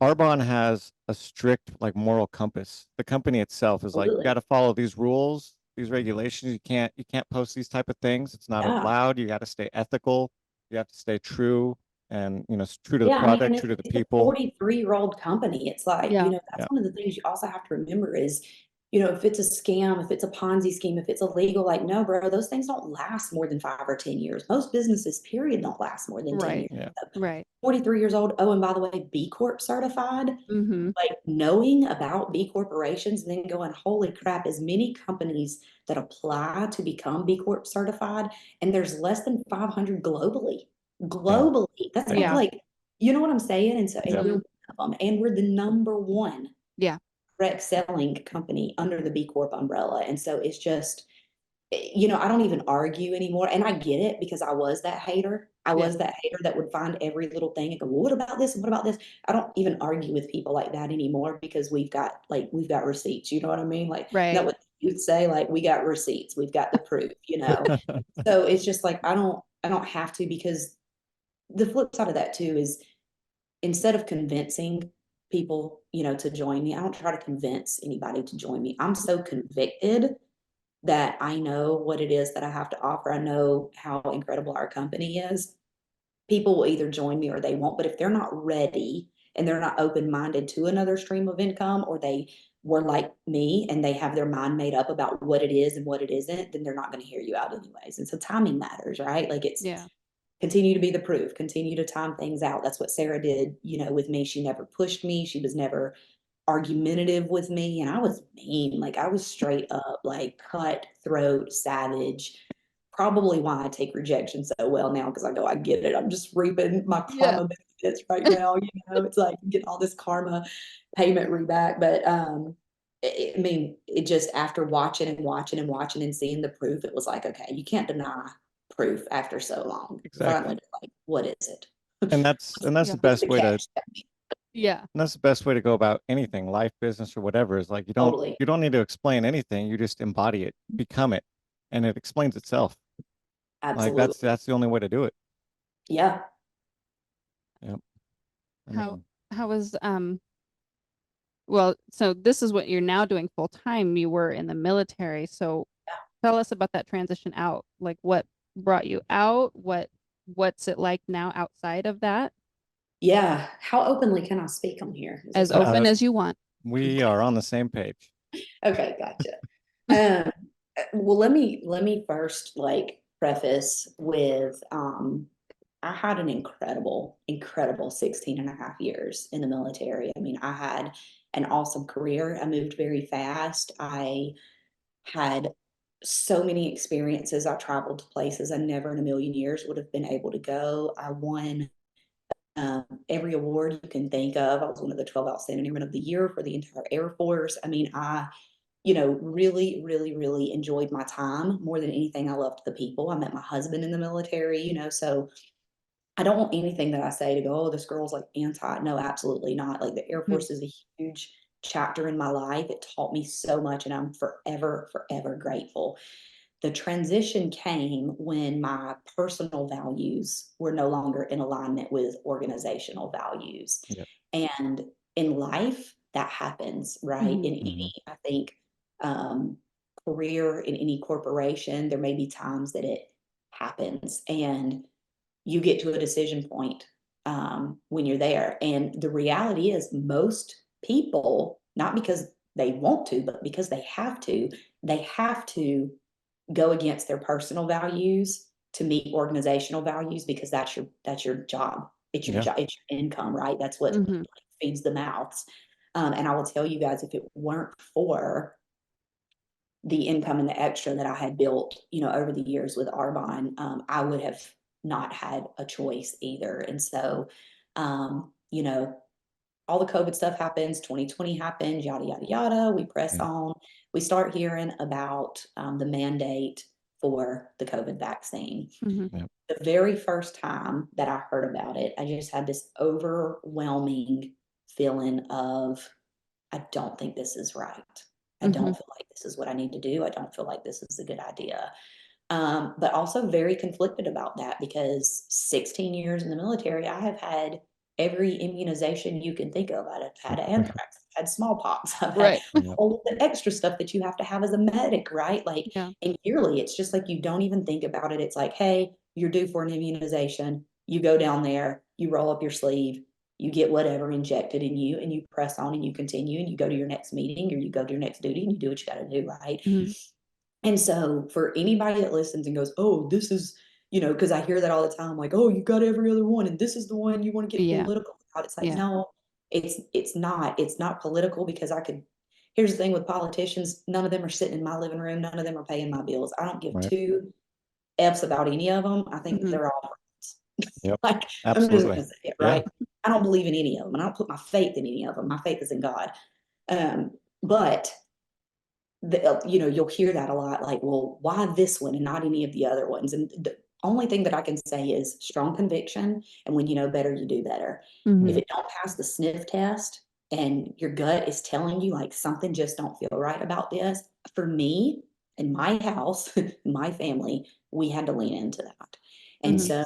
Arbonne has a strict like moral compass. The company itself is like, you got Absolutely. to follow these rules, these regulations. You can't post these type of things. It's not Yeah. allowed. You got to stay ethical. You have to stay true and true to the Yeah, I mean, and product, true to the it's a people. 43-year-old company. It's like, Yeah. that's Yeah. one of the things you also have to remember is, if it's a scam, if it's a Ponzi scheme, if it's illegal, like, no, bro, those things don't last more than 5 or 10 years. Most businesses, period, don't last more than 10 Right. years. Yeah. So, Right. 43 years old. Oh, and by the way, B Corp certified. Mm-hmm. Like knowing about B corporations and then going, holy crap, as many companies that apply to become B Corp certified, and there's less than 500 globally. Yeah. Globally, that's Yeah. like, you know what I'm saying? And so, and Yeah. we're one of them, and we're the number one Yeah. direct selling company under the B Corp umbrella. And so it's just, I don't even argue anymore. And I get it because I was that hater. I Yeah. was that hater that would find every little thing and go, well, what about this? And what about this? I don't even argue with people like that anymore because we've got receipts. You know what I mean? Like, not Right. what you'd say, like, we got receipts, we've got the proof. So it's just like, I don't have to, because the flip side of that too is, instead of convincing people, to join me, I don't try to convince anybody to join me. I'm so convicted that I know what it is that I have to offer. I know how incredible our company is. People will either join me or they won't. But if they're not ready and they're not open-minded to another stream of income, or they were like me and they have their mind made up about what it is and what it isn't, then they're not going to hear you out anyways. And so timing matters, right? Like, it's Yeah. continue to be the proof, continue to time things out. That's what Sarah did, with me. She never pushed me. She was never argumentative with me, and I was mean. Like, I was straight up like cutthroat, savage. Probably why I take rejection so well now, because I go, I get it. I'm just reaping my Yeah. karma benefits right now. It's like getting all this karma payment reback. But I mean, it just, after watching and watching and watching and seeing the proof, it was like, okay, you can't deny proof after so long. Exactly. Finally, like, what is it? And that's Yeah. the What's best the way to catch? Yeah. that's the best way to go about anything, life, business, or whatever, is like Totally. you don't need to explain anything. You just embody it, become it, and it explains itself. Like Absolutely. that's the only way to do it. Yeah. Yep. I How mean, was well, so this is what you're now doing full time. You were in the military. So tell us about that transition out. Like, what brought you out? What's it like now outside of that? Yeah. How openly can I speak on here? Is As this okay? open as you want. we are on the same page. Okay, gotcha. Um, well, let me first, like, preface with, I had an incredible 16 and a half years in the military. I mean, I had an awesome career. I moved very fast. I had so many experiences. I traveled to places I never in a million years would have been able to go. I won every award you can think of. I was one of the 12 Outstanding Airmen of the Year for the entire Air Force. I mean, I, really, really, really enjoyed my time. More than anything, I loved the people. I met my husband in the military, so I don't want anything that I say to go, oh, this girl's like anti. No, absolutely not. Like, the Air Mhm. Force is a huge chapter in my life. It taught me so much, and I'm forever, forever grateful. The transition came when my personal values were no longer in alignment with organizational values. Yep. And in life, that happens, right? Mhm. In any, I think, um, career, in any corporation, there may be times that it happens. And you get to a decision point, when you're there. And the reality is, most people, not because they want to, but because they have to go against their personal values to meet organizational values, because that's your job. It's your Yeah. job. It's your income, right? That's what, Mhm. feeds the mouths. And I will tell you guys, if it weren't for the income and the extra that I had built, over the years with Arbonne, I would have not had a choice either. And so, um, you know, all the COVID stuff happens, 2020 happens, yada, yada, yada. We press Yeah. on. We start hearing about the mandate for the COVID vaccine. Mhm. The very first time that I heard about it, I just had this overwhelming feeling of, I don't think this is right. I don't Mhm. feel like this is what I need to do. I don't feel like this is a good idea. But also very conflicted about that because 16 years in the military, I have had every immunization you can think of. I've had anthrax, I've had smallpox, I've had Right. Yep. all the extra stuff that you have to have as a medic, right? Like, Yeah. and yearly, it's just like you don't even think about it. It's like, hey, you're due for an immunization. You go down there, you roll up your sleeve, you get whatever injected in you, and you press on and you continue and you go to your next meeting or you go to your next duty and you do what you got to do, right? Mhm. And so for anybody that listens and goes, oh, this is, because I hear that all the time, like, oh, you got every other one, and this is the one you want to get Yeah. political about. It's like, Yeah. no, it's not political because here's the thing with politicians, none of them are sitting in my living room, none of them are paying my bills. I don't give Right. two F's about any of them. I think Mhm. they're all friends. Yep. Like, I'm just Absolutely. gonna say it, Yeah. right? I don't believe in any of them, and I don't put my faith in any of them. My faith is in God. But you'll hear that a lot, like, well, why this one and not any of the other ones? And the only thing that I can say is strong conviction. And when you know better, you do better. Mhm. If it don't pass the sniff test and your gut is telling you like something just don't feel right about this, for me, in my house, my family, we had to lean into that. And Mhm. so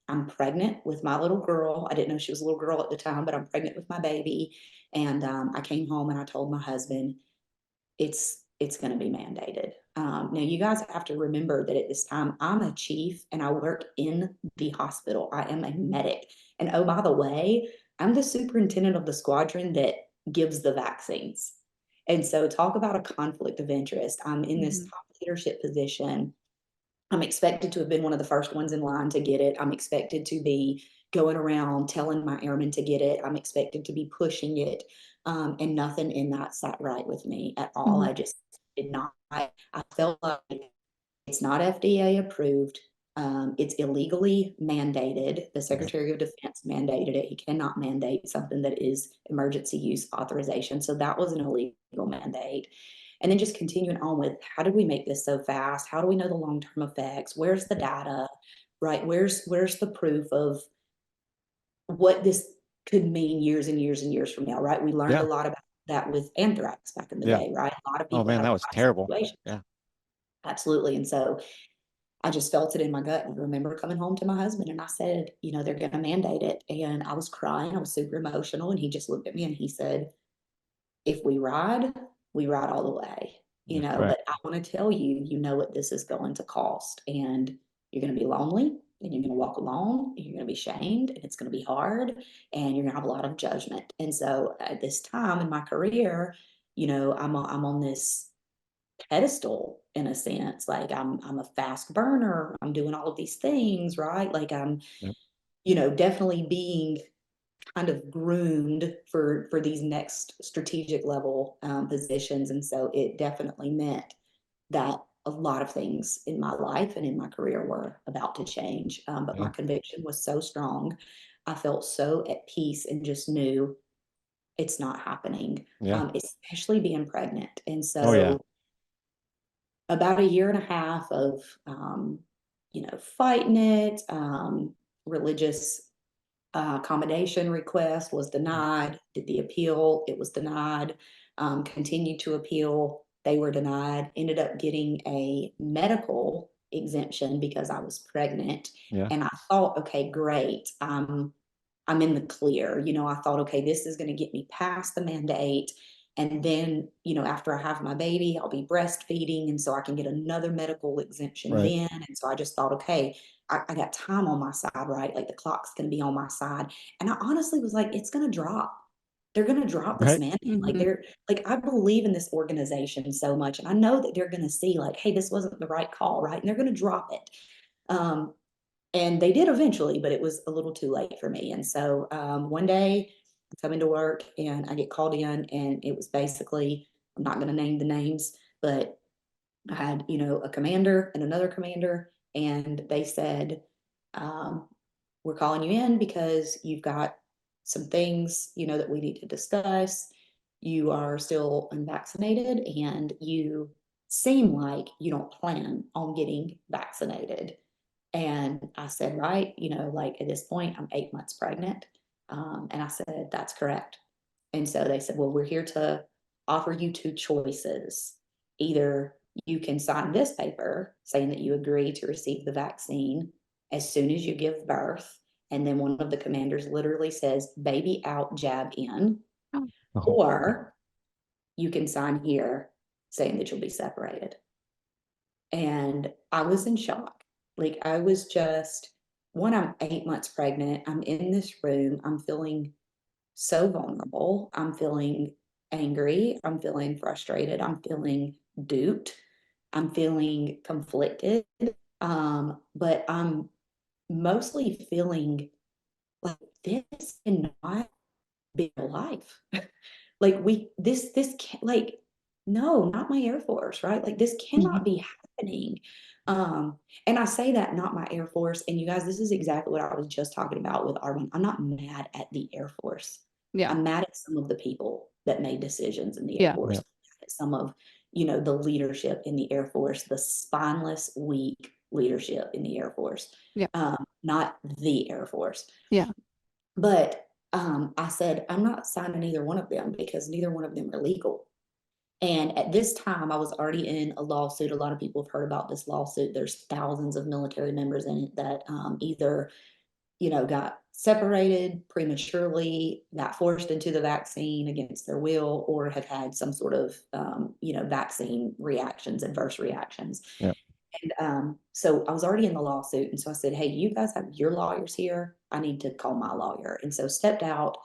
I'm pregnant with my little girl. I didn't know she was a little girl at the time, but I'm pregnant with my baby. And I came home and I told my husband, it's going to be mandated. Now you guys have to remember that at this time I'm a chief and I work in the hospital. I am a medic. And oh, by the way, I'm the superintendent of the squadron that gives the vaccines. And so talk about a conflict of interest. I'm in this Mhm. top leadership position. I'm expected to have been one of the first ones in line to get it. I'm expected to be going around telling my airmen to get it. I'm expected to be pushing it. And nothing in that sat right with me at all. Mhm. I just did not. I felt like it's not FDA approved. It's illegally mandated. The Yep. Secretary of Defense mandated it. He cannot mandate something that is emergency use authorization. So that was an illegal mandate. And then just continuing on with how did we make this so fast? How do we know the long-term effects? Where's the data? Right? Where's the proof of what this could mean years and years and years from now, right? We learned a Yeah. lot about that with anthrax back in the Yeah. day, right? A lot of Oh people man, had that a was lot of terrible. situations. Yeah. Absolutely. And so I just felt it in my gut. And I remember coming home to my husband and I said, they're going to mandate it. And I was crying. I was super emotional. And he just looked at me and he said, if we ride all the way, That's right. but I want to tell you, what this is going to cost. And you're going to be lonely and you're going to walk alone and you're going to be shamed and it's going to be hard and you're going to have a lot of judgment. And so at this time in my career, I'm on this pedestal in a sense. Like I'm a fast burner. I'm doing all of these things, right? Like I'm, Yep. definitely being kind of groomed for these next strategic level positions. And so it definitely meant that a lot of things in my life and in my career were about to change. But my Yeah. conviction was so strong. I felt so at peace and just knew it's not happening, Yeah. especially being pregnant. And Oh yeah. so about a year and a half of, fighting it, religious accommodation request was denied, did the appeal, it was denied, continued to appeal, they were denied, ended up getting a medical exemption because I was pregnant. Yeah. And I thought, okay, great. I'm in the clear. I thought, okay, this is going to get me past the mandate. And then, after I have my baby, I'll be breastfeeding. And so I can get another medical exemption Right. then. And so I just thought, okay, I got time on my side, right? Like the clock's going to be on my side. And I honestly was like, it's going to drop. They're going to drop this Right. mandate. Like Mhm. I believe in this organization so much. And I know that they're going to see like, hey, this wasn't the right call, right? And they're going to drop it. Um, and they did eventually, but it was a little too late for me. And so one day I come into work and I get called in, and it was basically, I'm not going to name the names, but I had, a commander and another commander, and they said, we're calling you in because you've got some things, that we need to discuss. You are still unvaccinated and you seem like you don't plan on getting vaccinated. And I said, right, like at this point, I'm 8 months pregnant. And I said, that's correct. And so they said, well, we're here to offer you two choices. Either you can sign this paper saying that you agree to receive the vaccine as soon as you give birth. And then one of the commanders literally says, baby out, jab in. Oh. Or you can sign here saying that you'll be separated. And I was in shock. Like, I was just, I'm 8 months pregnant. I'm in this room. I'm feeling so vulnerable. I'm feeling angry. I'm feeling frustrated. I'm feeling duped. I'm feeling conflicted. But I'm mostly feeling like this cannot be a life. Like this can't, like, no, not my Air Force, right? Like this cannot be happening. And I say that, not my Air Force. And you guys, this is exactly what I was just talking about with R1. I'm not mad at the Air Force. Yeah. I'm mad at some of the people that made decisions in the Yeah. Air Force. Yeah. At some of, the leadership in the Air Force, the spineless, weak leadership in the Air Force. Yeah. Not the Air Force. Yeah. But I said, I'm not signing either one of them because neither one of them are legal. And at this time, I was already in a lawsuit. A lot of people have heard about this lawsuit. There's thousands of military members in it that either, got separated prematurely, got forced into the vaccine against their will, or have had some sort of, vaccine reactions, adverse reactions. Yeah. And so I was already in the lawsuit. And so I said, hey, you guys have your lawyers here. I need to call my lawyer. And so stepped out,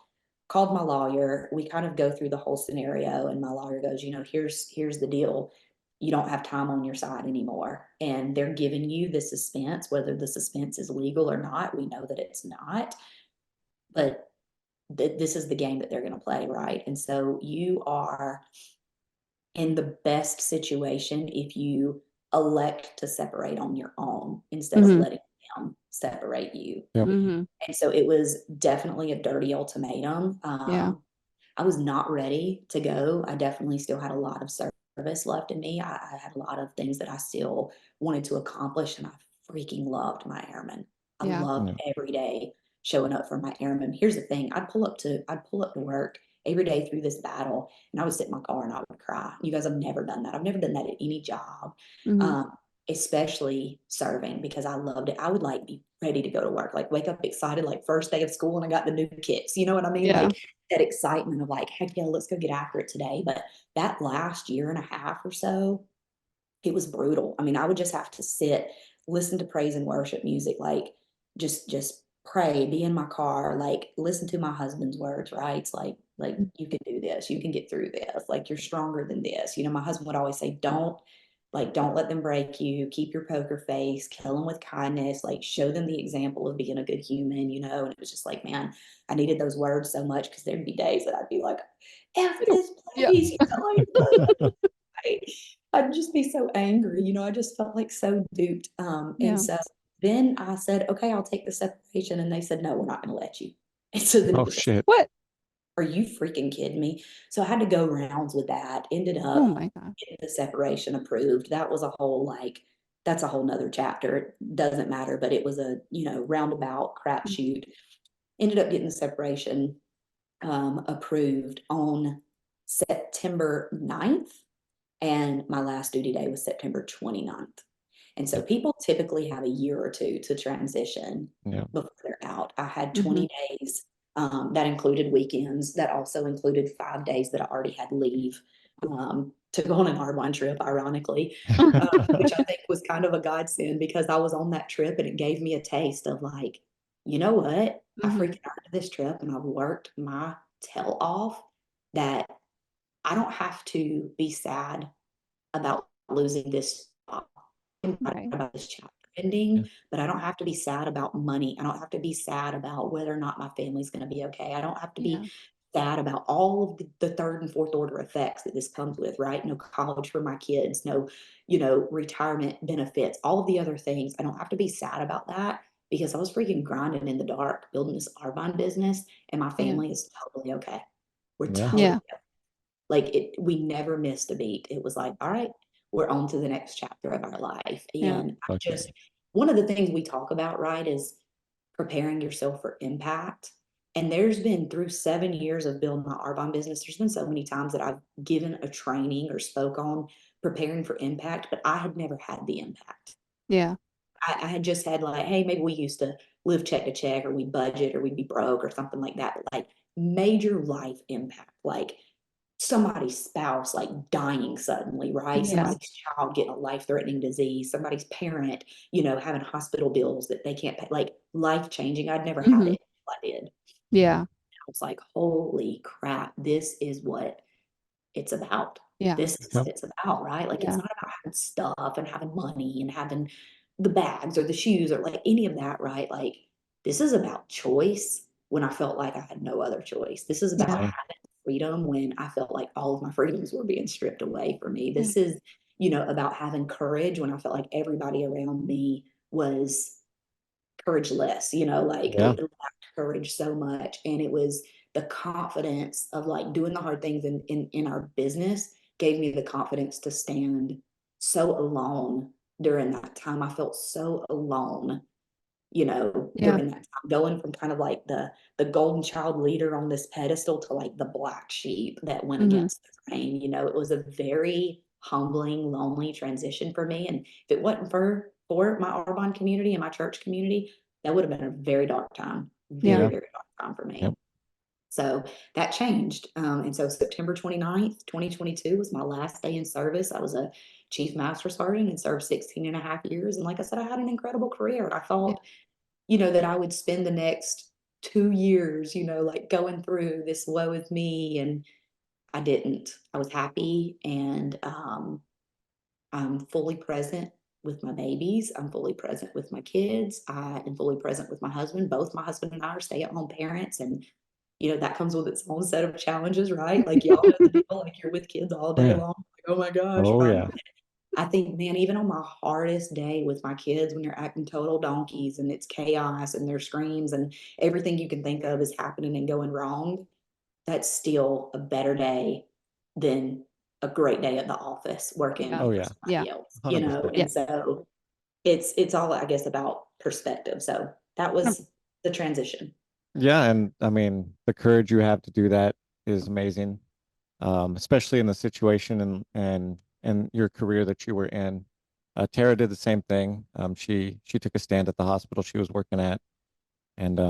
called my lawyer. We kind of go through the whole scenario. And my lawyer goes, here's the deal. You don't have time on your side anymore. And they're giving you the suspense, whether the suspense is legal or not. We know that it's not. But this is the game that they're going to play, right? And so you are in the best situation if you elect to separate on your own instead of letting them separate you. Yep. Mhm. And so it was definitely a dirty ultimatum. Yeah. I was not ready to go. I definitely still had a lot of service left in me. I had a lot of things that I still wanted to accomplish, and I freaking loved my airmen. I Yeah. loved every day showing up for my airmen. Here's the thing: I'd pull up to work every day through this battle, and I would sit in my car and I would cry. You guys, have never done that. I've never done that at any job. Mhm. Especially serving, because I loved it. I would like be ready to go to work, like wake up excited, like first day of school and I got the new kits. You know what I mean? Yeah. Like that excitement of like, heck yeah, let's go get after it today. But that last year and a half or so, it was brutal. I mean, I would just have to sit, listen to praise and worship music, like just pray, be in my car, like listen to my husband's words, right? It's like you can do this, you can get through this, like you're stronger than this. My husband would always say, don't let them break you, keep your poker face, kill them with kindness, like show them the example of being a good human, and it was just like, man, I needed those words so much, because there'd be days that I'd be like, F this Yeah. place, I'd just be so angry, I just felt like so duped. Yeah. And so then I said, okay, I'll take the separation. And they said, no, we're not going to let you. And so then it Oh was just, shit. What? are you freaking kidding me? So I had to go rounds with that, ended Oh up my God. getting the separation approved. That was a whole, that's a whole nother chapter. It doesn't matter, but it was a, roundabout crapshoot. Ended up getting the separation approved on September 9th. And my last duty day was September 29th. And so people typically have a year or two to transition before they're out. I had 20 days. That included weekends. That also included 5 days that I already had leave to go on an R1 trip, ironically, which I think was kind of a godsend, because I was on that trip and it gave me a taste of like, you know what? I freaking earned this trip and I've worked my tail off, that I don't have to be sad about losing this job. I'm Right. about this chapter ending, but I don't have to be sad about money. I don't have to be sad about whether or not my family's going to be okay. I don't have to Yeah. be sad about all of the third and fourth order effects that this comes with, right? No college for my kids, no, retirement benefits, all of the other things. I don't have to be sad about that. because I was freaking grinding in the dark, building this Arbonne business, and my family is totally okay. We're Yeah. totally Yeah. okay. Like we never missed a beat. It was like, all right, we're on to the next chapter of our life. Yeah. And Okay. one of the things we talk about, right, is preparing yourself for impact. And there's been through 7 years of building my Arbonne business, there's been so many times that I've given a training or spoke on preparing for impact, but I had never had the impact. Yeah. I had just had like, hey, maybe we used to live check to check, or we budget, or we'd be broke or something like that. But like major life impact, like somebody's spouse like dying suddenly, right? Yeah. Somebody's child getting a life-threatening disease, somebody's parent, you know, having hospital bills that they can't pay, like life-changing. I'd never had it. I did. Yeah. I was like, holy crap, this is what it's about. Yeah. This is what it's about, right? Like it's Yeah. not about having stuff and having money and having the bags or the shoes or like any of that, right? Like this is about choice when I felt like I had no other choice. This is about Yeah. having freedom when I felt like all of my freedoms were being stripped away from me. Yeah. This is, you know, about having courage when I felt like everybody around me was courageless, you know, like Yeah. it lacked courage so much. And it was the confidence of like doing the hard things in our business gave me the confidence to stand so alone during that time. I felt so alone, you know, Yeah. during that time, going from kind of like the golden child leader on this pedestal to like the black sheep that went against the grain. You know, it was a very humbling, lonely transition for me. And if it wasn't for my Arbonne community and my church community, that would have been a very dark time. Very, Yeah. very dark time for me. Yep. So that changed. And so September 29th, 2022 was my last day in service. I was a chief master sergeant and served 16 and a half years. And like I said, I had an incredible career. I thought, you know, that I would spend the next 2 years, you know, like going through this woe with me. And I didn't. I was happy, and I'm fully present with my babies. I'm fully present with my kids. I am fully present with my husband. Both my husband and I are stay-at-home parents. And, you know, that comes with its own set of challenges, right? Like y'all know the deal, like you're with kids all Oh, day yeah. long. Like, oh my gosh, Oh, right? yeah. I think, man, even on my hardest day with my kids, when they're acting total donkeys and it's chaos and their screams and everything you can think of is happening and going wrong, that's still a better day than a great day at the office working Yeah. Oh, for yeah. Yeah. somebody else, you know? 100%. Yeah. And so it's all, I guess, about perspective. So that was the transition. Yeah. And I mean, the courage you have to do that is amazing. Especially in the situation and your career that you were in. Tara did the same thing. She took a stand at the hospital she was working at, and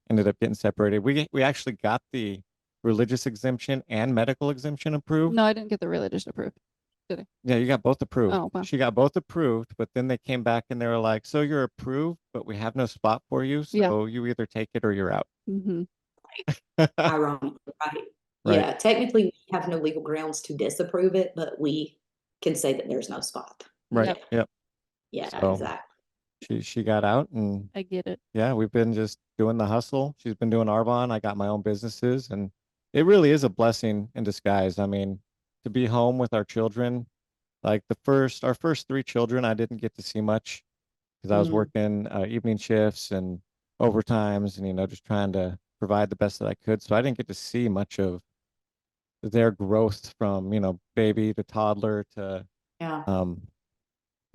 ended up getting separated. We actually got the religious exemption and medical exemption approved. No, I didn't get the religious approved. Yeah, you got both approved. Oh, wow. She got both approved, but then they came back and they were like, "So you're approved, but we have no spot for you, Yeah. so you either take it or you're out." Ironically, right? Right. Yeah, technically, we have no legal grounds to disapprove it, but we can say that there's no spot. Right. Yep. Yep. Yeah, So exactly. she got out, and I get it. yeah, we've been just doing the hustle. She's been doing Arbonne. I got my own businesses, and it really is a blessing in disguise. I mean, to be home with our children, like our first three children, I didn't get to see much because I was Mm, working evening shifts and overtimes, and just trying to provide the best that I could. So I didn't get to see much of their growth from baby to toddler to yeah. um,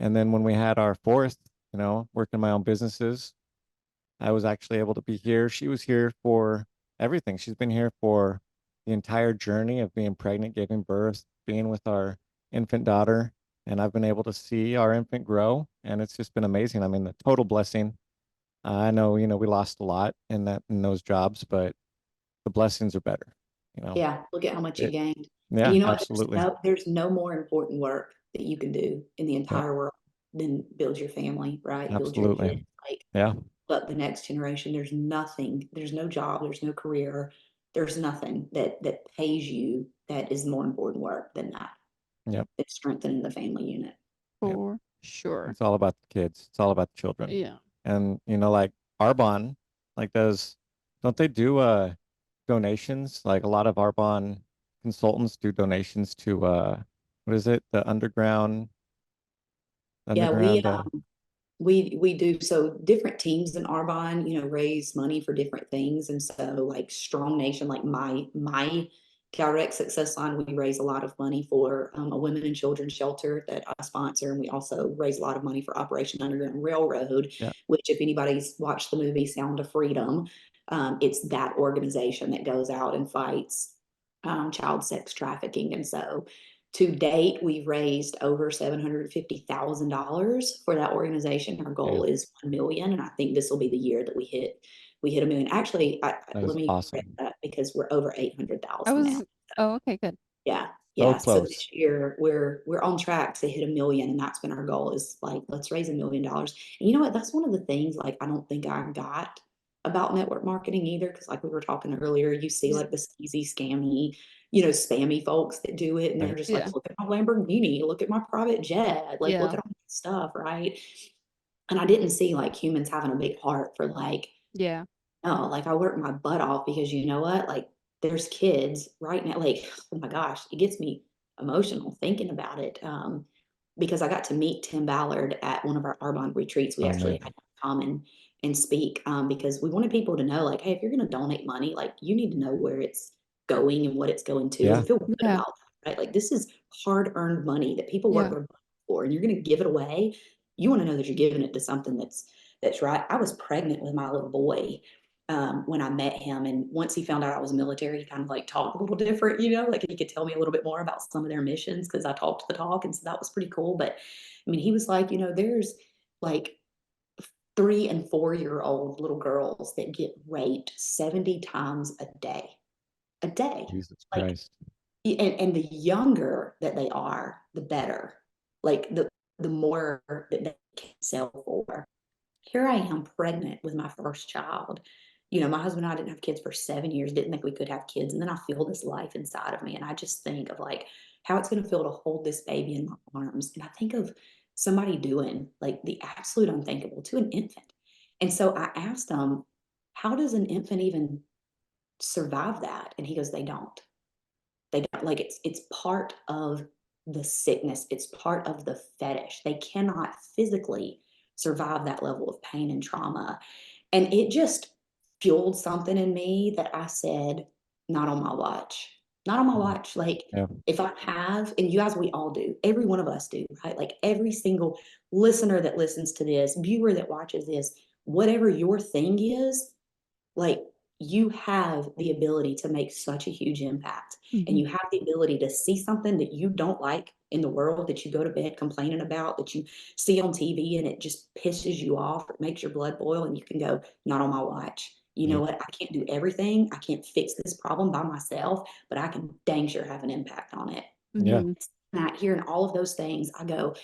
and then when we had our fourth, working my own businesses, I was actually able to be here. She was here for everything. She's been here for the entire journey of being pregnant, giving birth, being with our infant daughter. And I've been able to see our infant grow. And it's just been amazing. I mean, the total blessing. I know, we lost a lot in those jobs, but the blessings are better, you know. Yeah, look at how much you It, gained. And yeah, you know what? absolutely. There's no more important work that you can do in the Yeah, entire world than build your family, right? Build your absolutely. kids. Like, Yeah, but the next generation, there's nothing, there's no job, there's no career, there's nothing that pays you that is more important work than that. yep, It's strengthening the family unit. yep. For sure. It's all about the kids. It's all about the children. Yeah. And like Arbonne, like don't they do donations? Like a lot of Arbonne consultants do donations to what is it? The Yeah, we underground we do, so different teams in Arbonne, you know, raise money for different things. And so like Strong Nation, like my direct success line, we raise a lot of money for a women and children shelter that I sponsor. And we also raise a lot of money for Operation Underground Railroad, Yeah. which if anybody's watched the movie Sound of Freedom, it's that organization that goes out and fights child sex trafficking. And so to date, we've raised over $750,000 for that organization. Our goal is 1 million, and I think this will be the year that we hit $1 million. Actually, That let is me awesome. correct that because we're over I 800,000 now. was, oh, okay, good. Yeah, So yeah. So close. this year we're on track to hit 1 million, and that's been our goal, is like, let's raise $1 million. And you know what? That's one of the things like I don't think I got about network marketing either, because like we were talking earlier, you see like the easy scammy, you know, spammy folks that do it, and they're Right. just Yeah. like, look at my Lamborghini, look at my private jet, like look Yeah. at all this stuff, right? And I didn't see like humans having a big heart for like, Yeah. oh, like I work my butt off because you know what? Like there's kids right now, like, oh my gosh, it gets me emotional thinking about it. Because I got to meet Tim Ballard at one of our Arbonne retreats. We actually Amazing. had to come and speak because we wanted people to know, like, hey, if you're going to donate money, like you need to know where it's going and what it's going to, Yeah. and feel good Yeah. about that, right? Like this is hard-earned money that people work Yeah. their butt for, and you're going to give it away. You want to know that you're giving it to something that's right. I was pregnant with my little boy when I met him. And once he found out I was military, he kind of like talked a little different, you know, like he could tell me a little bit more about some of their missions because I talked the talk. And so that was pretty cool. But I mean, he was like, you know, there's like 3 and 4-year-old little girls that get raped 70 times a day. A day. Jesus Like, Christ. and the younger that they are, the better. Like the more that they can sell for. Here I am pregnant with my first child. You know, my husband and I didn't have kids for 7 years, didn't think we could have kids. And then I feel this life inside of me. And I just think of like how it's going to feel to hold this baby in my arms. And I think of somebody doing like the absolute unthinkable to an infant. And so I asked him, how does an infant even survive that? And he goes, they don't. They don't, like it's part of the sickness. It's part of the fetish. They cannot physically survive that level of pain and trauma. And it just fueled something in me that I said, not on my watch. Not on my watch. Like Yeah. if I have, and you guys, we all do, every one of us do, right? Like every single listener that listens to this, viewer that watches this, whatever your thing is, like you have the ability to make such a huge impact, and you have the ability to see something that you don't like in the world, that you go to bed complaining about, that you see on TV and it just pisses you off, it makes your blood boil, and you can go, not on my watch. You know Yep. what? I can't do everything. I can't fix this problem by myself, but I can dang sure have an impact on it. Yeah. And hearing all of those things, I go,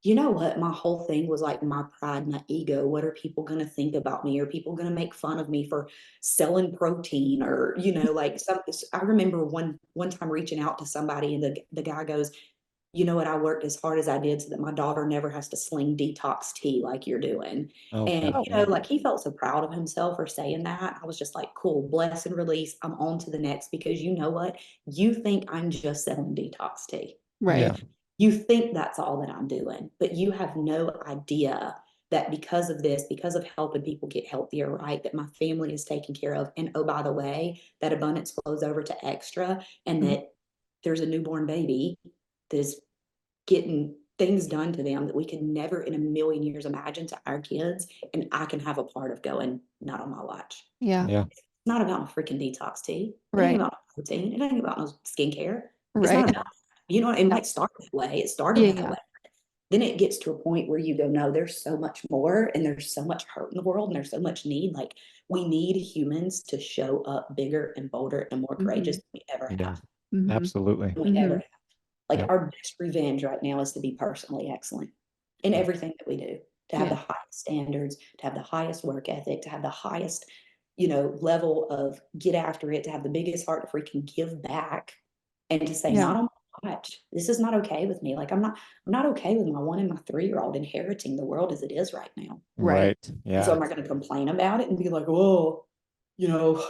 you know what? My whole thing was like my pride, my ego. What are people going to think about me? Are people going to make fun of me for selling protein? Or, you know, like some, I remember one time reaching out to somebody and the guy goes, you know what? I worked as hard as I did so that my daughter never has to sling detox tea like you're doing. Okay. And, you know, like he felt so proud of himself for saying that. I was just like, cool, bless and release. I'm on to the next, because you know what? You think I'm just selling detox tea. Right. Yeah. You think that's all that I'm doing, but you have no idea that because of this, because of helping people get healthier, right, that my family is taken care of. And oh, by the way, that abundance flows over to extra, and that there's a newborn baby that is getting things done to them that we could never in a million years imagine to our kids. And I can have a part of going, not on my watch. Yeah. Yeah. It's not about a freaking detox tea. It ain't Right. about protein. It ain't about no skincare. It's Right. not about, you know, it Yeah. might start that way. It started Yeah. that Yeah. way. Then it gets to a point where you go, no, there's so much more, and there's so much hurt in the world, and there's so much need. Like we need humans to show up bigger and bolder and more courageous than we ever Yeah. have. Absolutely. We ever have. Like Yep. our best revenge right now is to be personally excellent in Yep. everything that we do, to have Yeah. the highest standards, to have the highest work ethic, to have the highest, you know, level of get after it, to have the biggest heart to freaking give back, and to say, Yeah. not on my watch. This is not okay with me. Like I'm not okay with my 1 and my 3-year-old inheriting the world as it is right now. Right. Right. And so Yeah. am I going to complain about it and be like, oh, you know,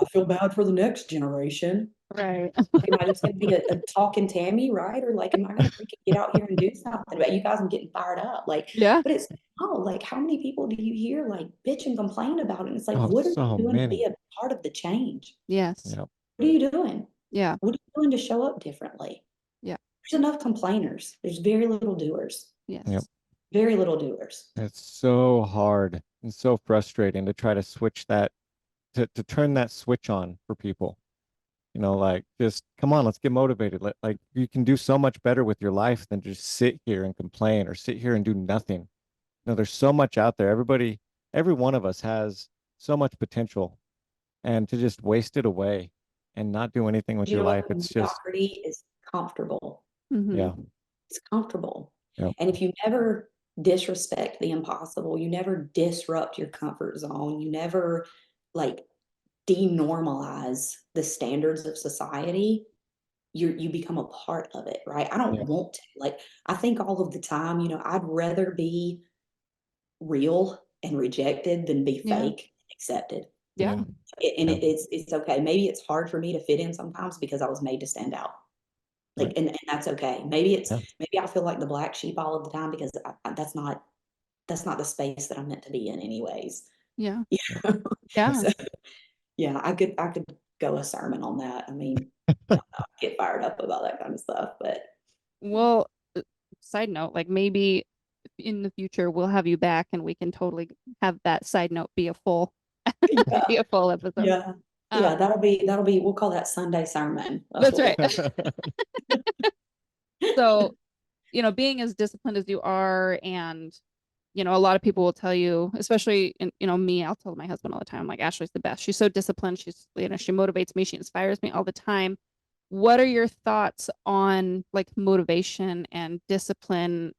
I feel bad for the next generation. Right. Am I just gonna be a talking Tammy, right? Or like, am I gonna freaking get out here and do something? But you guys, I'm getting fired up. Like, Yeah. but it's like, how many people do you hear like bitch and complain about it? And it's like, Oh, what are so you doing to be many. a part of the change? Yes. Yep. What are you doing? Yeah. What are you doing to show up differently? Yeah. There's enough complainers. There's very little doers. Yes. Yep. Very little doers. It's so hard and so frustrating to try to switch that, to turn that switch on for people. You know, like just come on, let's get motivated. Like you can do so much better with your life than just sit here and complain or sit here and do nothing. You know, there's so much out there. Every one of us has so much potential, and to just waste it away and not do anything with You your know life, what? it's just, Mediocrity is comfortable. Mhm. yeah. It's comfortable. Yep. And if you never disrespect the impossible, you never disrupt your comfort zone, you never like denormalize the standards of society, you become a part of it, right? I don't Yeah. want to. Like, I think all of the time, I'd rather be real and rejected than be Yeah. fake and accepted. Yeah. And Yeah. it's okay. Maybe it's hard for me to fit in sometimes because I was made to stand out. Like, Right. and that's okay. Maybe Yeah. I feel like the black sheep all of the time because that's not the space that I'm meant to be in anyways. Yeah. Yeah. Yeah. So, yeah, I could go a sermon on that. I mean, I don't know, I get fired up about that kind of stuff, but Well, side note, like maybe in the future we'll have you back and we can totally have that side note be a full yeah, be a full episode. yeah, that'll be, we'll call that Sunday sermon. That's what right. So, being as disciplined as you are, and a lot of people will tell you, especially me, I'll tell my husband all the time, I'm like, Ashley's the best. She's so disciplined. She's, she motivates me. She inspires me all the time. What are your thoughts on like motivation and discipline,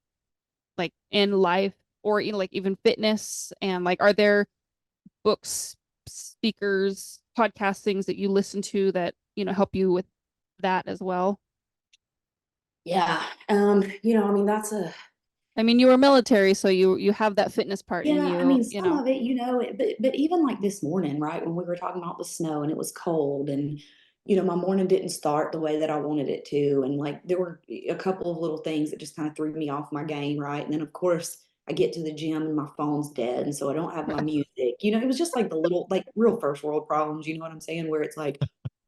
like in life, or like even fitness? And like, are there books, speakers, podcast things that you listen to that, help you with that as well? Yeah. I mean, I mean, you were military, so you have that fitness part in yeah, I you, mean, some of it, but even like this morning, right, when we were talking about the snow and it was cold and, my morning didn't start the way that I wanted it to. And like there were a couple of little things that just kind of threw me off my game, right? And then of course I get to the gym and my phone's dead. And so I don't have my music. It was just like the little, like real first world problems, you know what I'm saying? Where it's like,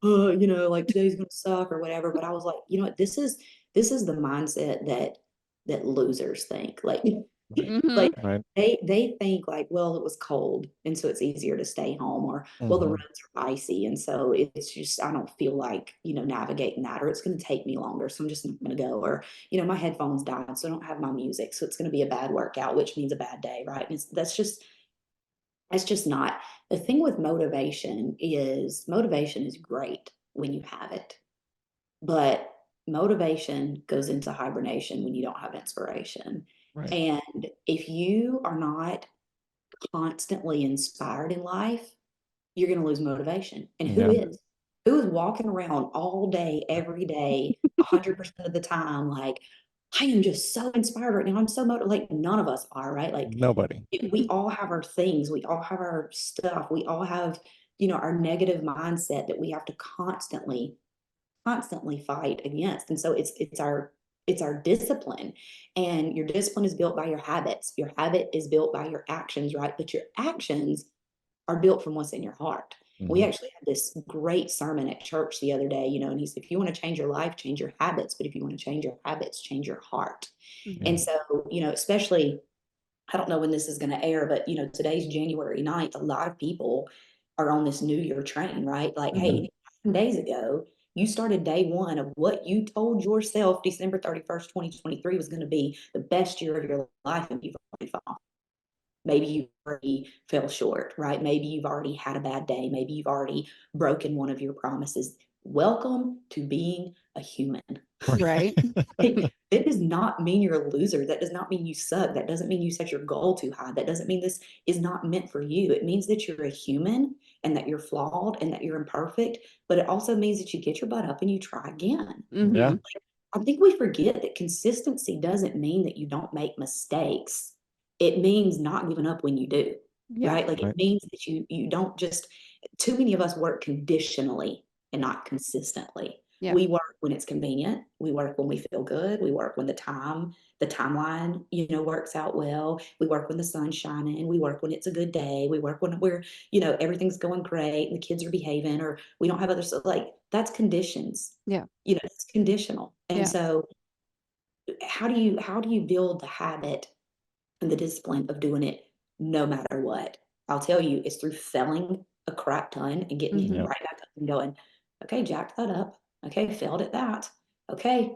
like today's gonna suck or whatever. But I was like, you know what, this is the mindset that losers think. Like Mm-hmm. like Right. they think like, well, it was cold and so it's easier to stay home, or well, the Mhm. roads are icy and so it's just I don't feel like navigating that, or it's going to take me longer so I'm just not going to go, or my headphones died so I don't have my music so it's going to be a bad workout, which means a bad day, right? And that's just not the thing. With motivation is great when you have it, but motivation goes into hibernation when you don't have inspiration. Right. And if you are not constantly inspired in life, you're going to lose motivation. And who Yeah. is? Who is walking around all day, every day, 100% of the time, like, I am just so inspired right now. I'm so motivated. Like, none of us are, right? Like, Nobody. we all have our things, we all have our stuff, we all have, our negative mindset that we have to constantly fight against. And so it's our discipline. And your discipline is built by your habits. Your habit is built by your actions, right? But your actions are built from what's in your heart. We Mhm. actually had this great sermon at church the other day, and he said, if you want to change your life, change your habits. But if you want to change your habits, change your heart. Mm-hmm. And so, especially, I don't know when this is going to air, but today's January 9th. A lot of people are on this New Year train, right? Like, Mhm. hey, 10 days ago, you started day one of what you told yourself December 31st, 2023 was going to be the best year of your life, and you've already fallen. Maybe you already fell short, right? Maybe you've already had a bad day. Maybe you've already broken one of your promises. Welcome to being a human. Right. It does not mean you're a loser. That does not mean you suck. That doesn't mean you set your goal too high. That doesn't mean this is not meant for you. It means that you're a human and that you're flawed and that you're imperfect. But it also means that you get your butt up and you try again. Mm-hmm. Yeah. I think we forget that consistency doesn't mean that you don't make mistakes. It means not giving up when you do, Yeah. right? Like, it Right. means that you don't just too many of us work conditionally and not consistently. Yeah. We work when it's convenient. We work when we feel good. We work when the timeline, works out well. We work when the sun's shining. We work when it's a good day. We work when we're, everything's going great and the kids are behaving, or we don't have other stuff. Like, that's conditions. Yeah. It's conditional. And Yeah. so how do you build the habit and the discipline of doing it no matter what? I'll tell you, it's through failing a crap ton and getting Mhm. right back up and going, okay, jacked that up. Okay, failed at that. Okay,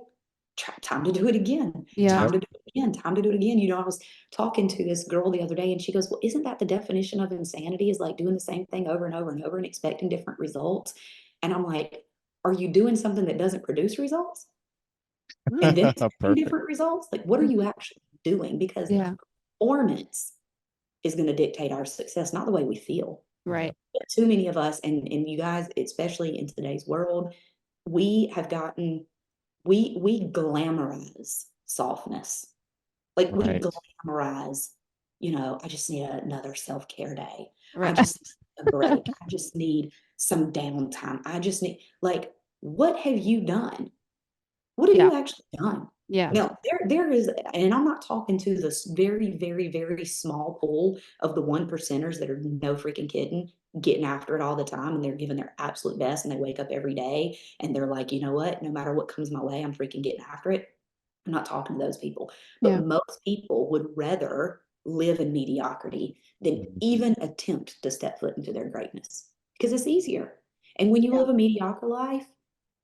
time to do it again. Yeah. Time to do it again. Time to do it again. I was talking to this girl the other day and she goes, well, isn't that the definition of insanity, is like doing the same thing over and over and over and expecting different results? And I'm like, are you doing something that doesn't produce results? And then expecting Perfect. different results? Like, what are you actually doing? Because Yeah. performance is going to dictate our success, not the way we feel. Right. But too many of us, and you guys, especially in today's world, we have gotten, we glamorize softness. Like, we Right. glamorize, I just need another self-care day. I Right. just need a break. I just need some downtime. I just need, like, what have you done? What have Yeah. you actually done? Yeah. Now, there is, and I'm not talking to this very, very, very small pool of the 1%ers that are no freaking kidding, getting after it all the time, and they're giving their absolute best, and they wake up every day and they're like, you know what? No matter what comes my way, I'm freaking getting after it. I'm not talking to those people. But Yeah. most people would rather live in mediocrity than even attempt to step foot into their greatness, because it's easier. And when you Yeah. live a mediocre life,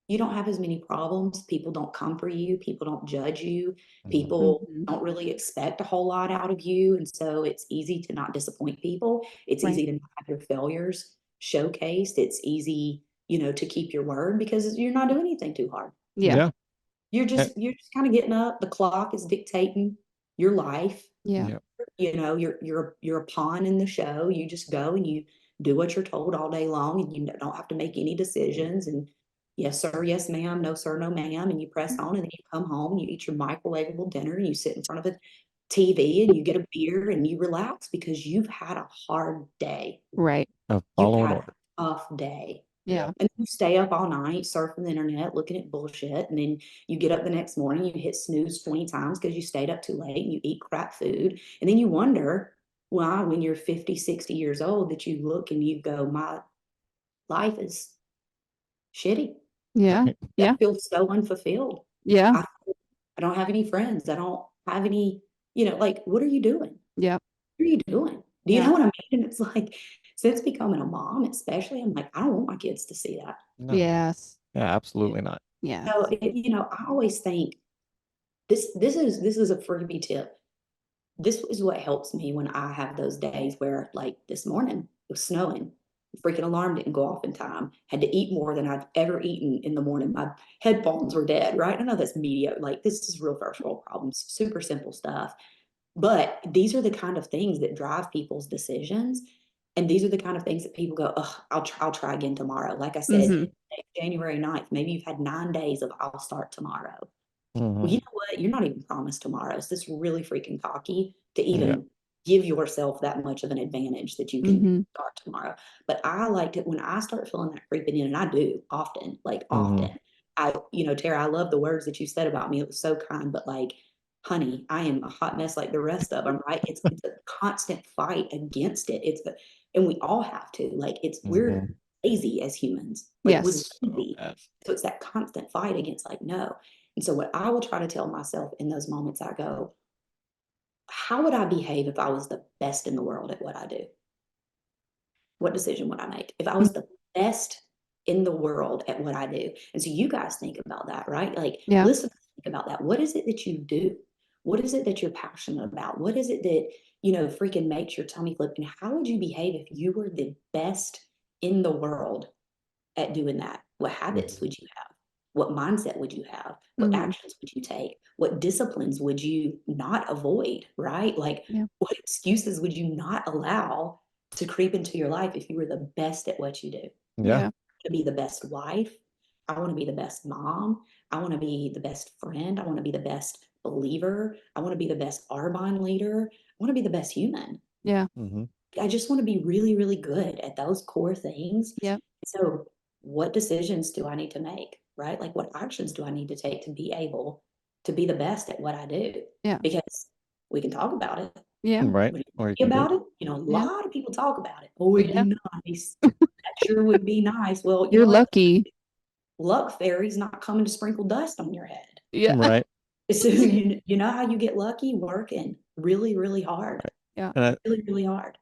you don't have as many problems. People don't come for you. People don't judge you. People Mhm. don't really expect a whole lot out of you. And so it's easy to not disappoint people. It's Right. easy to not have your failures showcased. It's easy, to keep your word because you're not doing anything too hard. Yeah. You're Eh, just kind of getting up. The clock is dictating your life. Yeah. yeah. You're a pawn in the show. You just go and you do what you're told all day long, and you don't have to make any decisions. And yes, sir, yes, ma'am, no, sir, no, ma'am. And you press on, and then you come home, and you eat your microwavable dinner, and you sit in front of a TV, and you get a beer, and you relax because you've had a hard day. Right. Of You've following had a order. tough day. Yeah. And you stay up all night surfing the internet, looking at bullshit. And then you get up the next morning, you hit snooze 20 times because you stayed up too late and you eat crap food. And then you wonder why, when you're 50, 60 years old, that you look and you go, my life is shitty. Yeah. Right. Yeah. I feel so unfulfilled. Yeah. I, I don't have any friends. I don't have any, like, what are you doing? Yeah. What are you doing? Do you Yeah. know what I mean? And it's like, since becoming a mom, especially, I'm like, I don't want my kids to see that. No. Yes. Yeah, absolutely not. Yeah. So, I always think this is a freebie tip. This is what helps me when I have those days where, like this morning, it was snowing. Freaking alarm didn't go off in time. Had to eat more than I've ever eaten in the morning. My headphones were dead, right? I know that's media. Like, this is real first world problems, super simple stuff. But these are the kind of things that drive people's decisions. And these are the kind of things that people go, oh, I'll try again tomorrow. Like I said, Mhm. January 9th, maybe you've had 9 days of I'll start tomorrow. Well, Mhm. you know what? You're not even promised tomorrow. It's this really freaking cocky to Yeah. even give yourself that much of an advantage that you can Mhm. start tomorrow. But I liked it when I start feeling that creeping in, and I do often, like Mhm. often. Tara, I love the words that you said about me. It was so kind, but like, honey, I am a hot mess like the rest of them, right? It's a constant fight against it. And we all have to. Like, we're Mhm. lazy as humans. Like, we're Yes. So lazy. bad. So it's that constant fight against, like, no. And so what I will try to tell myself in those moments, I go, how would I behave if I was the best in the world at what I do? What decision would I make if I Mm. was the best in the world at what I do? And so you guys think about that, right? Like, Yeah. listen, think about that. What is it that you do? What is it that you're passionate about? What is it that, freaking makes your tummy flip? And how would you behave if you were the best in the world at doing that? What habits Mhm. would you have? What mindset would you have? What Mhm. actions would you take? What disciplines would you not avoid, right? Like, Yeah. what excuses would you not allow to creep into your life if you were the best at what you do? Yeah. To be the best wife. I want to be the best mom. I want to be the best friend. I want to be the best believer. I want to be the best Arbonne leader. I want to be the best human. Yeah. Mhm. I just want to be really, really good at those core things. Yep. So what decisions do I need to make, right? Like what actions do I need to take to be able to be the best at what I do? Yeah. Because we can talk about it. Yeah. Right. But Or you can do about it. it, you know, a Yeah. lot of people talk about it. Oh, it'd Yeah. be nice. That sure would be nice. Well, you You're know what? lucky. Luck fairy's not coming to sprinkle dust on your head. Yeah. Right. So you know how you get lucky? Working really, really hard. Yeah. And Really, really hard.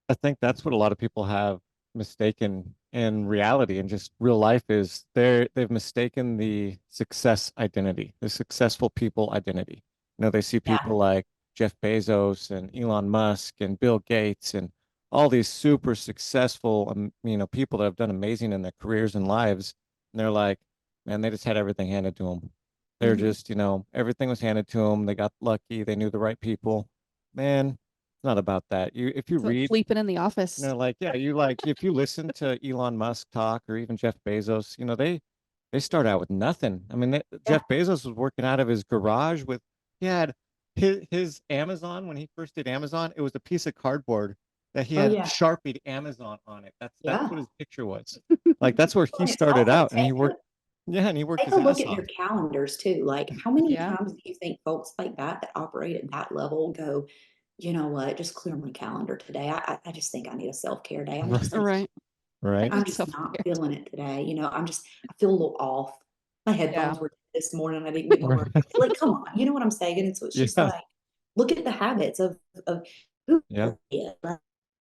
I think that's what a lot of people have mistaken in reality and just real life is they've mistaken the success identity, the successful people identity. You know, they see Yeah. people like Jeff Bezos and Elon Musk and Bill Gates and all these super successful, you know, people that have done amazing in their careers and lives. And they're like, man, they just had everything handed to them. They're Mhm. just, you know, everything was handed to them. They got lucky. They knew the right people. Man, it's not about that. If you It's like read, sleeping in the office. you know, like, yeah, you like if you listen to Elon Musk talk or even Jeff Bezos, you know, they start out with nothing. I mean, Yeah. Jeff Bezos was working out of his garage with he had his Amazon when he first did Amazon, it was a piece of cardboard that he Oh had yeah. Sharpied Amazon on it. That's Yeah. what his picture was. Like that's where he And it's started also out and he worked, yeah, and he worked take his a look ass at off. their calendars too. Like how many Yeah. times do you think folks like that operate at that level go, you know what, just clear my calendar today. I just think I need a self-care day. Right. Right. I'm just not Self-care. feeling it today. You know, I feel a little off. My Yeah. headphones were this morning. I didn't get my work. Like, come on, you know what I'm saying? And so it's just Yeah. like, look at the habits of who Yeah. is,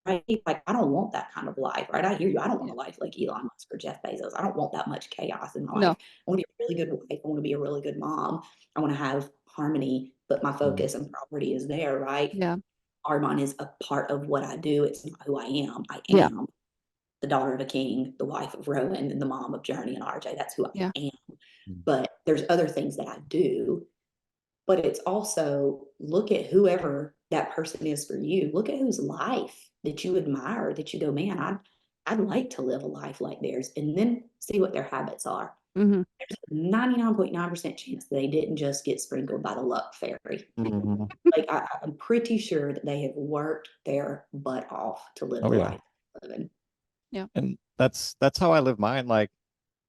right? Like, I don't want that kind of life, right? I hear you. I don't want Yeah. a life like Elon Musk or Jeff Bezos. I don't want that much chaos in my life. No. I want to be a really good wife. I want to be a really good mom. I want to have harmony, but my focus and priority is there, right? Yeah. Armon is a part of what I do. It's not who I am. I Yeah. am the daughter of a king, the wife of Rowan, and the mom of Journey and RJ. That's who I Yeah. am. But there's other things that I do. But it's also look at whoever that person is for you. Look at whose life that you admire, that you go, man, I'd like to live a life like theirs, and then see what their habits are. Mm-hmm. There's a 99.9% chance they didn't just get sprinkled by the luck fairy. Mhm. Like I'm pretty sure that they have worked their butt off to live Oh the yeah. life they're living. And that's how I live mine. Like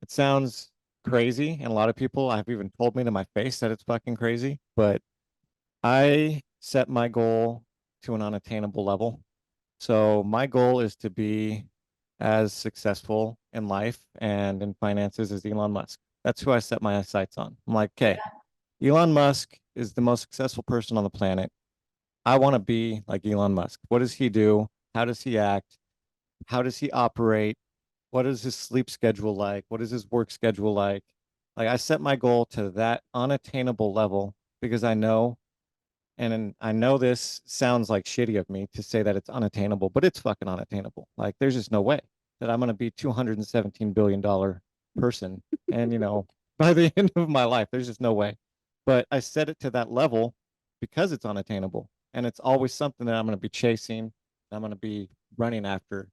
it sounds crazy, and a lot of people have even told me to my face that it's fucking crazy, but I set my goal to an unattainable level. So my goal is to be as successful in life and in finances as Elon Musk. That's who I set my sights on. I'm like, okay, Elon Musk is the most successful person on the planet. I want to be like Elon Musk. What does he do? How does he act? How does he operate? What is his sleep schedule like? What is his work schedule like? Like I set my goal to that unattainable level because I know, and I know this sounds like shitty of me to say that it's unattainable, but it's fucking unattainable. Like there's just no way that I'm going to be $217 billion person. And, you know, by the end of my life, there's just no way. But I set it to that level because it's unattainable. And it's always something that I'm going to be chasing, I'm going to be running after.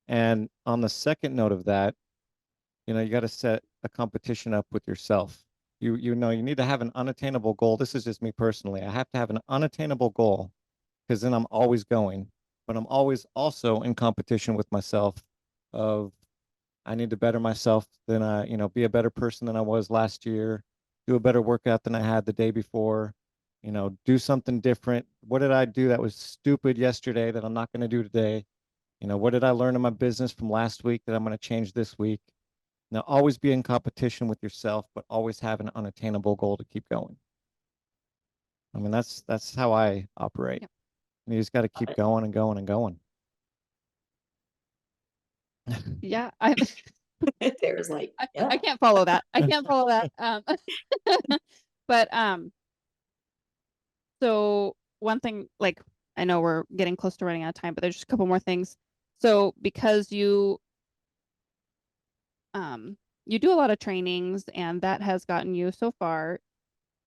And on the second note of that, you know, you got to set a competition up with yourself. You know, you need to have an unattainable goal. This is just me personally. I have to have an unattainable goal because then I'm always going, but I'm always also in competition with myself of I need to better myself than you know, be a better person than I was last year, do a better workout than I had the day before, you know, do something different. What did I do that was stupid yesterday that I'm not going to do today? You know, what did I learn in my business from last week that I'm going to change this week? Now, always be in competition with yourself, but always have an unattainable goal to keep going. I mean, that's how I operate. Yep. You just got to keep going and going and going. Yeah. There's like, I yeah. can't follow that. I can't follow that. But so one thing, like I know we're getting close to running out of time, but there's just a couple more things. So because you do a lot of trainings and that has gotten you so far,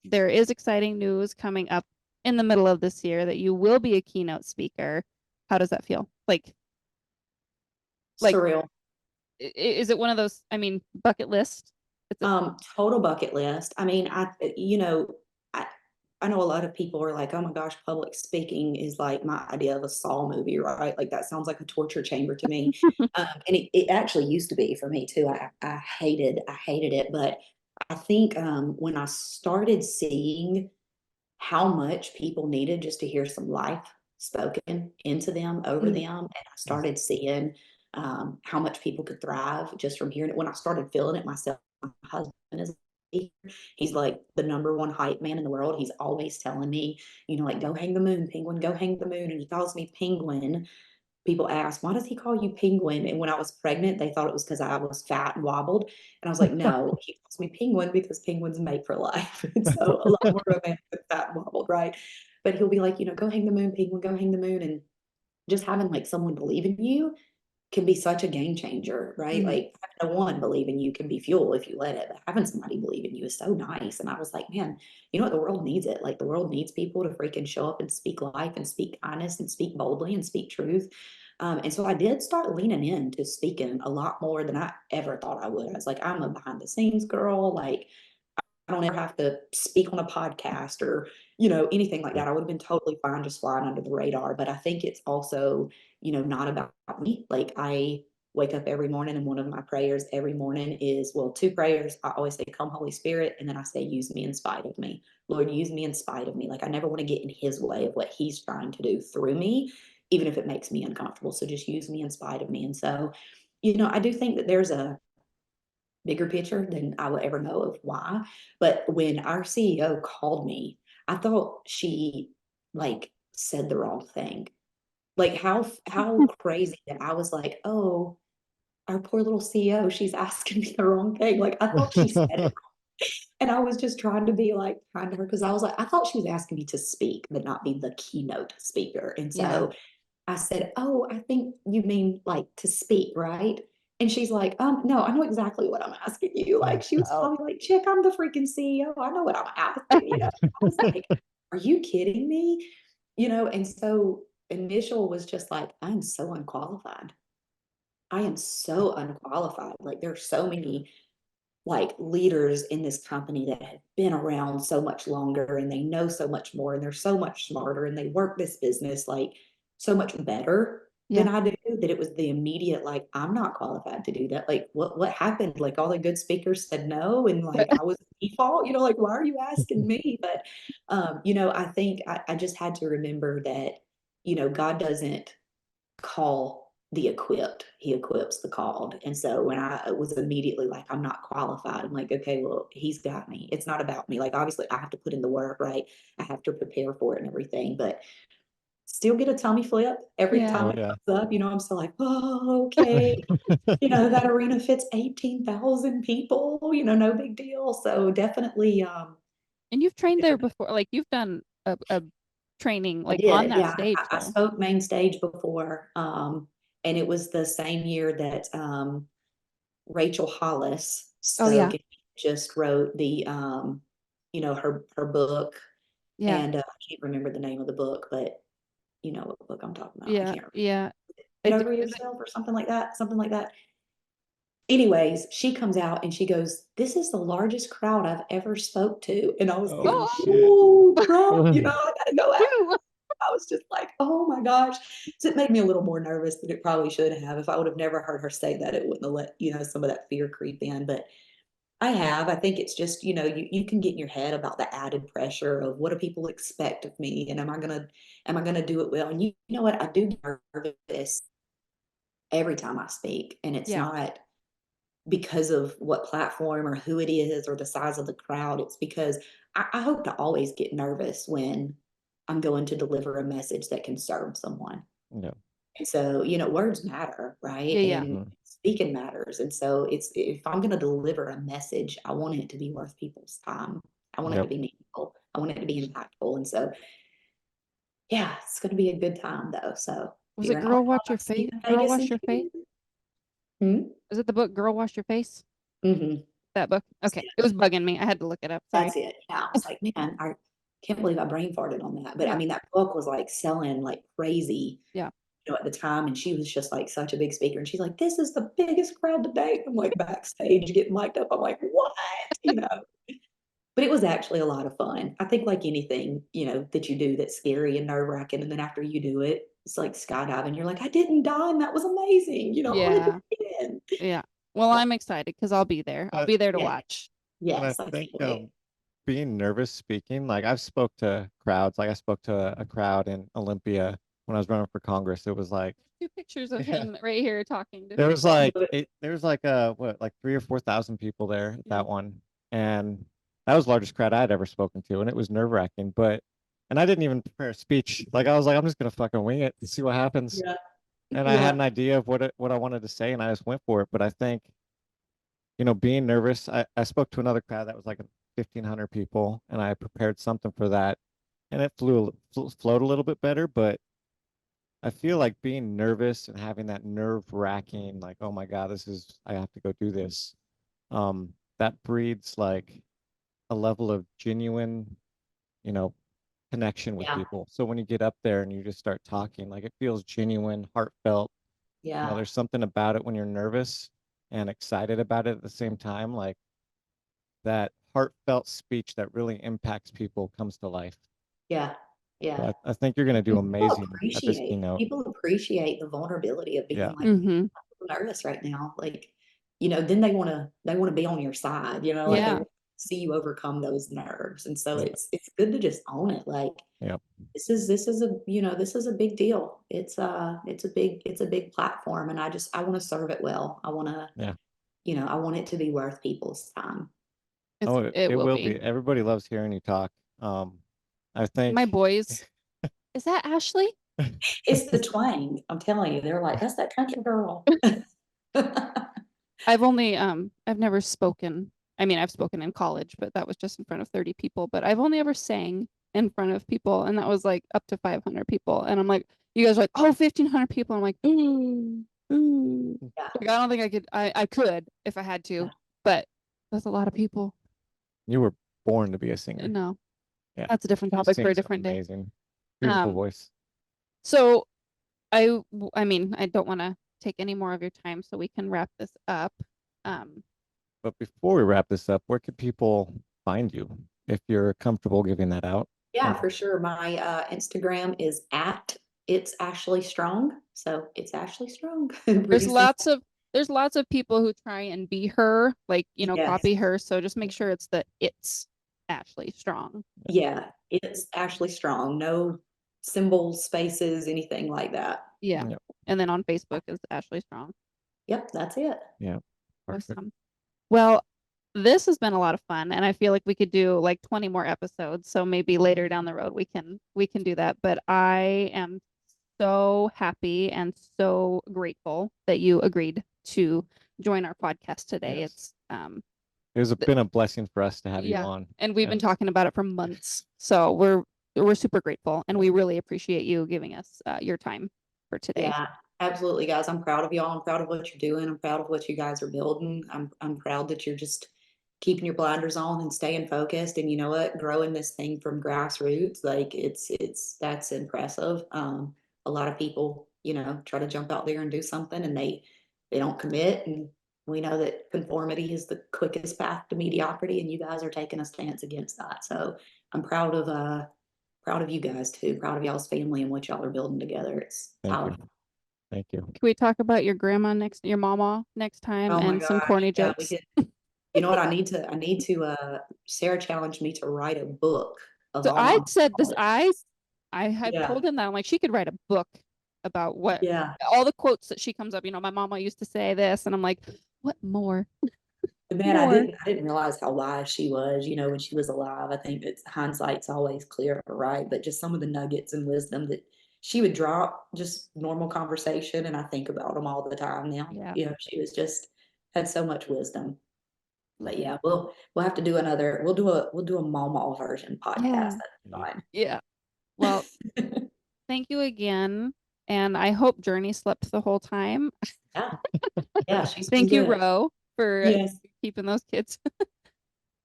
there is exciting news coming up in the middle of this year that you will be a keynote speaker. How does that feel? Like Surreal. is it one of those, I mean, bucket list? It's a Total bucket list. I mean, you know, I, I know a lot of people are like, oh my gosh, public speaking is like my idea of a Saw movie, right? Like that sounds like a torture chamber to me. And it actually used to be for me too. I hated it. But I think when I started seeing how much people needed just to hear some life spoken into them, over them, and I started seeing how much people could thrive just from hearing it. When I started feeling it myself, my husband is he's like the number one hype man in the world. He's always telling me, like, go hang the moon, penguin, go hang the moon. And he calls me penguin. People ask, why does he call you penguin? And when I was pregnant, they thought it was because I was fat and wobbled. And I was like, no, he calls me penguin because penguins mate for life. And so a lot more romantic than fat and wobbled, right? But he'll be like, go hang the moon, penguin, go hang the moon. And just having like someone believe in you can be such a game changer, right? Like having no one believe in you can be fuel if you let it, but having somebody believe in you is so nice. And I was like, man, you know what? The world needs it. Like the world needs people to freaking show up and speak life and speak kindness and speak boldly and speak truth. And so I did start leaning into speaking a lot more than I ever thought I would. I was like, I'm a behind the scenes girl. Like I don't ever have to speak on a podcast or, anything like that. I would have been totally fine just flying under the radar. But I think it's also, not about me. Like I wake up every morning and one of my prayers every morning is, well, two prayers. I always say, come Holy Spirit. And then I say, use me in spite of me. Lord, use me in spite of me. Like I never want to get in his way of what he's trying to do through me, even if it makes me uncomfortable. So just use me in spite of me. And so, I do think that there's a bigger picture than I will ever know of why. But when our CEO called me, I thought she like said the wrong thing. Like how crazy that I was like, oh, our poor little CEO, she's asking me the wrong thing. Like I thought she said it. And I was just trying to be like kind to her because I was like, I thought she was asking me to speak, but not be the keynote speaker. And Yeah. so I said, oh, I think you mean like to speak, right? And she's like, no, I know exactly what I'm asking you. Like she was Oh. probably like, chick, I'm the freaking CEO. I know what I'm asking. I was like, are you kidding me? And so initial was just like, I'm so unqualified. I am so unqualified. Like there are so many like leaders in this company that have been around so much longer and they know so much more and they're so much smarter and they work this business like so much better than Yeah. I do, that it was the immediate like I'm not qualified to do that. Like what happened? Like all the good speakers said no and like I was default, like why are you asking me? But I think I just had to remember that, God doesn't call the equipped, he equips the called. And so when I was immediately like, I'm not qualified, I'm like, okay, well, he's got me. It's not about me. Like, obviously, I have to put in the work, right? I have to prepare for it and everything, but still get a tummy flip every Yeah. time Oh it yeah. comes up. I'm still like, oh, okay. That arena fits 18,000 people, no big deal. So definitely, And you've trained there before, like you've done a training I like on did. that Yeah. stage I though. spoke main stage before. And it was the same year that, Rachel Hollis Oh yeah. spoke and just wrote the her book Yeah. and I can't remember the name of the book, but you know what book I'm talking about. I Yeah. can't remember. Yeah. Get I do. over Is it? yourself or something like that. Something like that. Anyways, she comes out and she goes, this is the largest crowd I've ever spoke to. And I was like, Oh Oh, shit. oh crap, I gotta go after. phew. I was just like, oh my gosh. So it made me a little more nervous than it probably should have. If I would have never heard her say that, it wouldn't have let, some of that fear creep in. But I have. I think it's just, you can get in your head about the added pressure of what do people expect of me and am I gonna do it well? And you know what? I do get nervous every time I speak. And it's Yeah. not because of what platform or who it is or the size of the crowd. It's because I hope to always get nervous when I'm going to deliver a message that can serve someone. Yeah. And so, words matter, right? Yeah. Yeah. And Mhm. speaking matters. And so it's if I'm going to deliver a message, I want it to be worth people's time. I want it to Yep. be meaningful. I want it to be impactful. And so, yeah, it's going to be a good time though. So if Was you're it in Girl Wash Oklahoma, Your see Face? you in Girl Vegas in Wash Your Face? June. Hmm? Is it the book Girl Wash Your Face? Mm-hmm. That book? Okay. It was bugging me. I had to look it up. Sorry. That's it. Yeah, I was like, man, I can't believe I brain farted on that. But I Yeah. mean, that book was like selling like crazy, Yeah. at the time. And she was just like such a big speaker. And she's like, this is the biggest crowd to date. I'm like backstage getting mic'd up. I'm like, what? But But it was actually a lot of fun. I think like anything, that you do that's scary and nerve-wracking, and then after you do it, it's like skydiving. You're like, I didn't die, and that was amazing. I want to do Yeah. it again. Yeah. Well, I'm excited because I'll be there. I'll be there to Yeah. watch. And I Yes, I think can't wait. being nervous speaking, like I've spoke to crowds, like I spoke to a crowd in Olympia when I was running for Congress. It was like 2 pictures of yeah, him right here talking to there was people. like there was like what, like 3 or 4 thousand people there at that one. And that was the largest crowd I had ever spoken to, and it was nerve-wracking. And I didn't even prepare a speech. Like I was like, I'm just gonna fucking wing it and see what happens. Yeah. And I had Yeah. an idea of what I wanted to say, and I just went for it. But I think, being nervous, I spoke to another crowd that was like 1,500 people, and I prepared something for that, and it flowed a little bit better. But I feel like being nervous and having that nerve-wracking, like, oh my God, I have to go do this. That breeds like a level of genuine, you know, connection with Yeah. people. So when you get up there and you just start talking, like it feels genuine, heartfelt. Yeah. There's something about it when you're nervous and excited about it at the same time, like that heartfelt speech that really impacts people comes to life. Yeah. So Yeah. I think you're going to do amazing at this keynote. People appreciate the vulnerability of being Yeah. like, Mm-hmm. I'm nervous right now. Like, then they want to be on your side, like they Yeah. want to see you overcome those nerves. And so Yeah. it's good to just own it. Like Yeah. this is a big deal. It's a big platform, and I want to serve it well. I want to, Yeah. I want it to be worth people's time. Oh, It it will will be. be. Everybody loves hearing you talk. I think My boys. Is that Ashley? It's the twang. I'm telling you, they're like, that's that country girl. I've never spoken. I mean, I've spoken in college, but that was just in front of 30 people. But I've only ever sang in front of people, and that was like up to 500 people. And I'm like, you guys are like, oh, 1,500 people. I'm like, ooh, ooh. Yeah. Like, I don't think I could. I could if I had to, Yeah. but that's a lot of people. you were born to be a singer. No, Yeah. that's a different You topic for a sing so different day. amazing. Beautiful Um, voice. So I mean, I don't want to take any more of your time, so we can wrap this up. But before we wrap this up, where can people find you if you're comfortable giving that out? Yeah, for sure. My Instagram is at it's Ashley Strong. So it's Ashley Strong. There's Pretty simple. lots of people who try and be her, like, Yes. copy her. So just make sure it's Ashley Strong. Yeah, it's Ashley Strong. No symbols, spaces, anything like that. Yeah. Yep. And then on Facebook is Ashley Strong. Yep, that's it. Yeah. Perfect. Awesome. Well, this has been a lot of fun, and I feel like we could do like 20 more episodes. So maybe later down the road we can do that. But I am so happy and so grateful that you agreed to join our podcast today. Yes. It's been a blessing for us to have you yeah, on. and we've been talking about it for months. So we're super grateful, and we really appreciate you giving us your time for today. Yeah, absolutely, guys. I'm proud of y'all. I'm proud of what you're doing. I'm proud of what you guys are building. I'm proud that you're just keeping your blinders on and staying focused. And you know what? Growing this thing from grassroots, like that's impressive. A lot of people, try to jump out there and do something, and they don't commit. And we know that conformity is the quickest path to mediocrity, and you guys are taking a stance against that. So I'm proud of you guys too. Proud of y'all's family and what y'all are building together. It's Thank you. powerful. Thank you. Can we talk about your mama next time, Oh my and some gosh, corny yeah, we jokes? could. You know what? Sarah challenged me to write a book of So all I my said this. moments. I had Yeah, told him that I'm like, she could write a book about yeah. all the quotes that she comes up. My mama used to say this, and I'm like, what more? But man, I More. didn't realize how wise she was, when she was alive. I think that hindsight's always clear, right? But just some of the nuggets and wisdom that she would drop, just normal conversation, and I think about them all the time now. Yeah. She was just had so much wisdom. But yeah, we'll have to do another. We'll do a mama version podcast. Yeah. That's fine. Yeah. Well, thank you again, and I hope Journey slept the whole time. Yeah, yeah. She's been Thank you, good. Ro, for Yes, keeping those kids.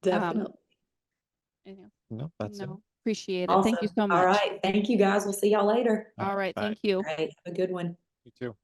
definitely. Anyhow, No, that's it. no, appreciate it. Thank you Awesome. so All much. right. Thank you guys. We'll see y'all later. All right, Bye. thank you. All right. Have a good one. You too.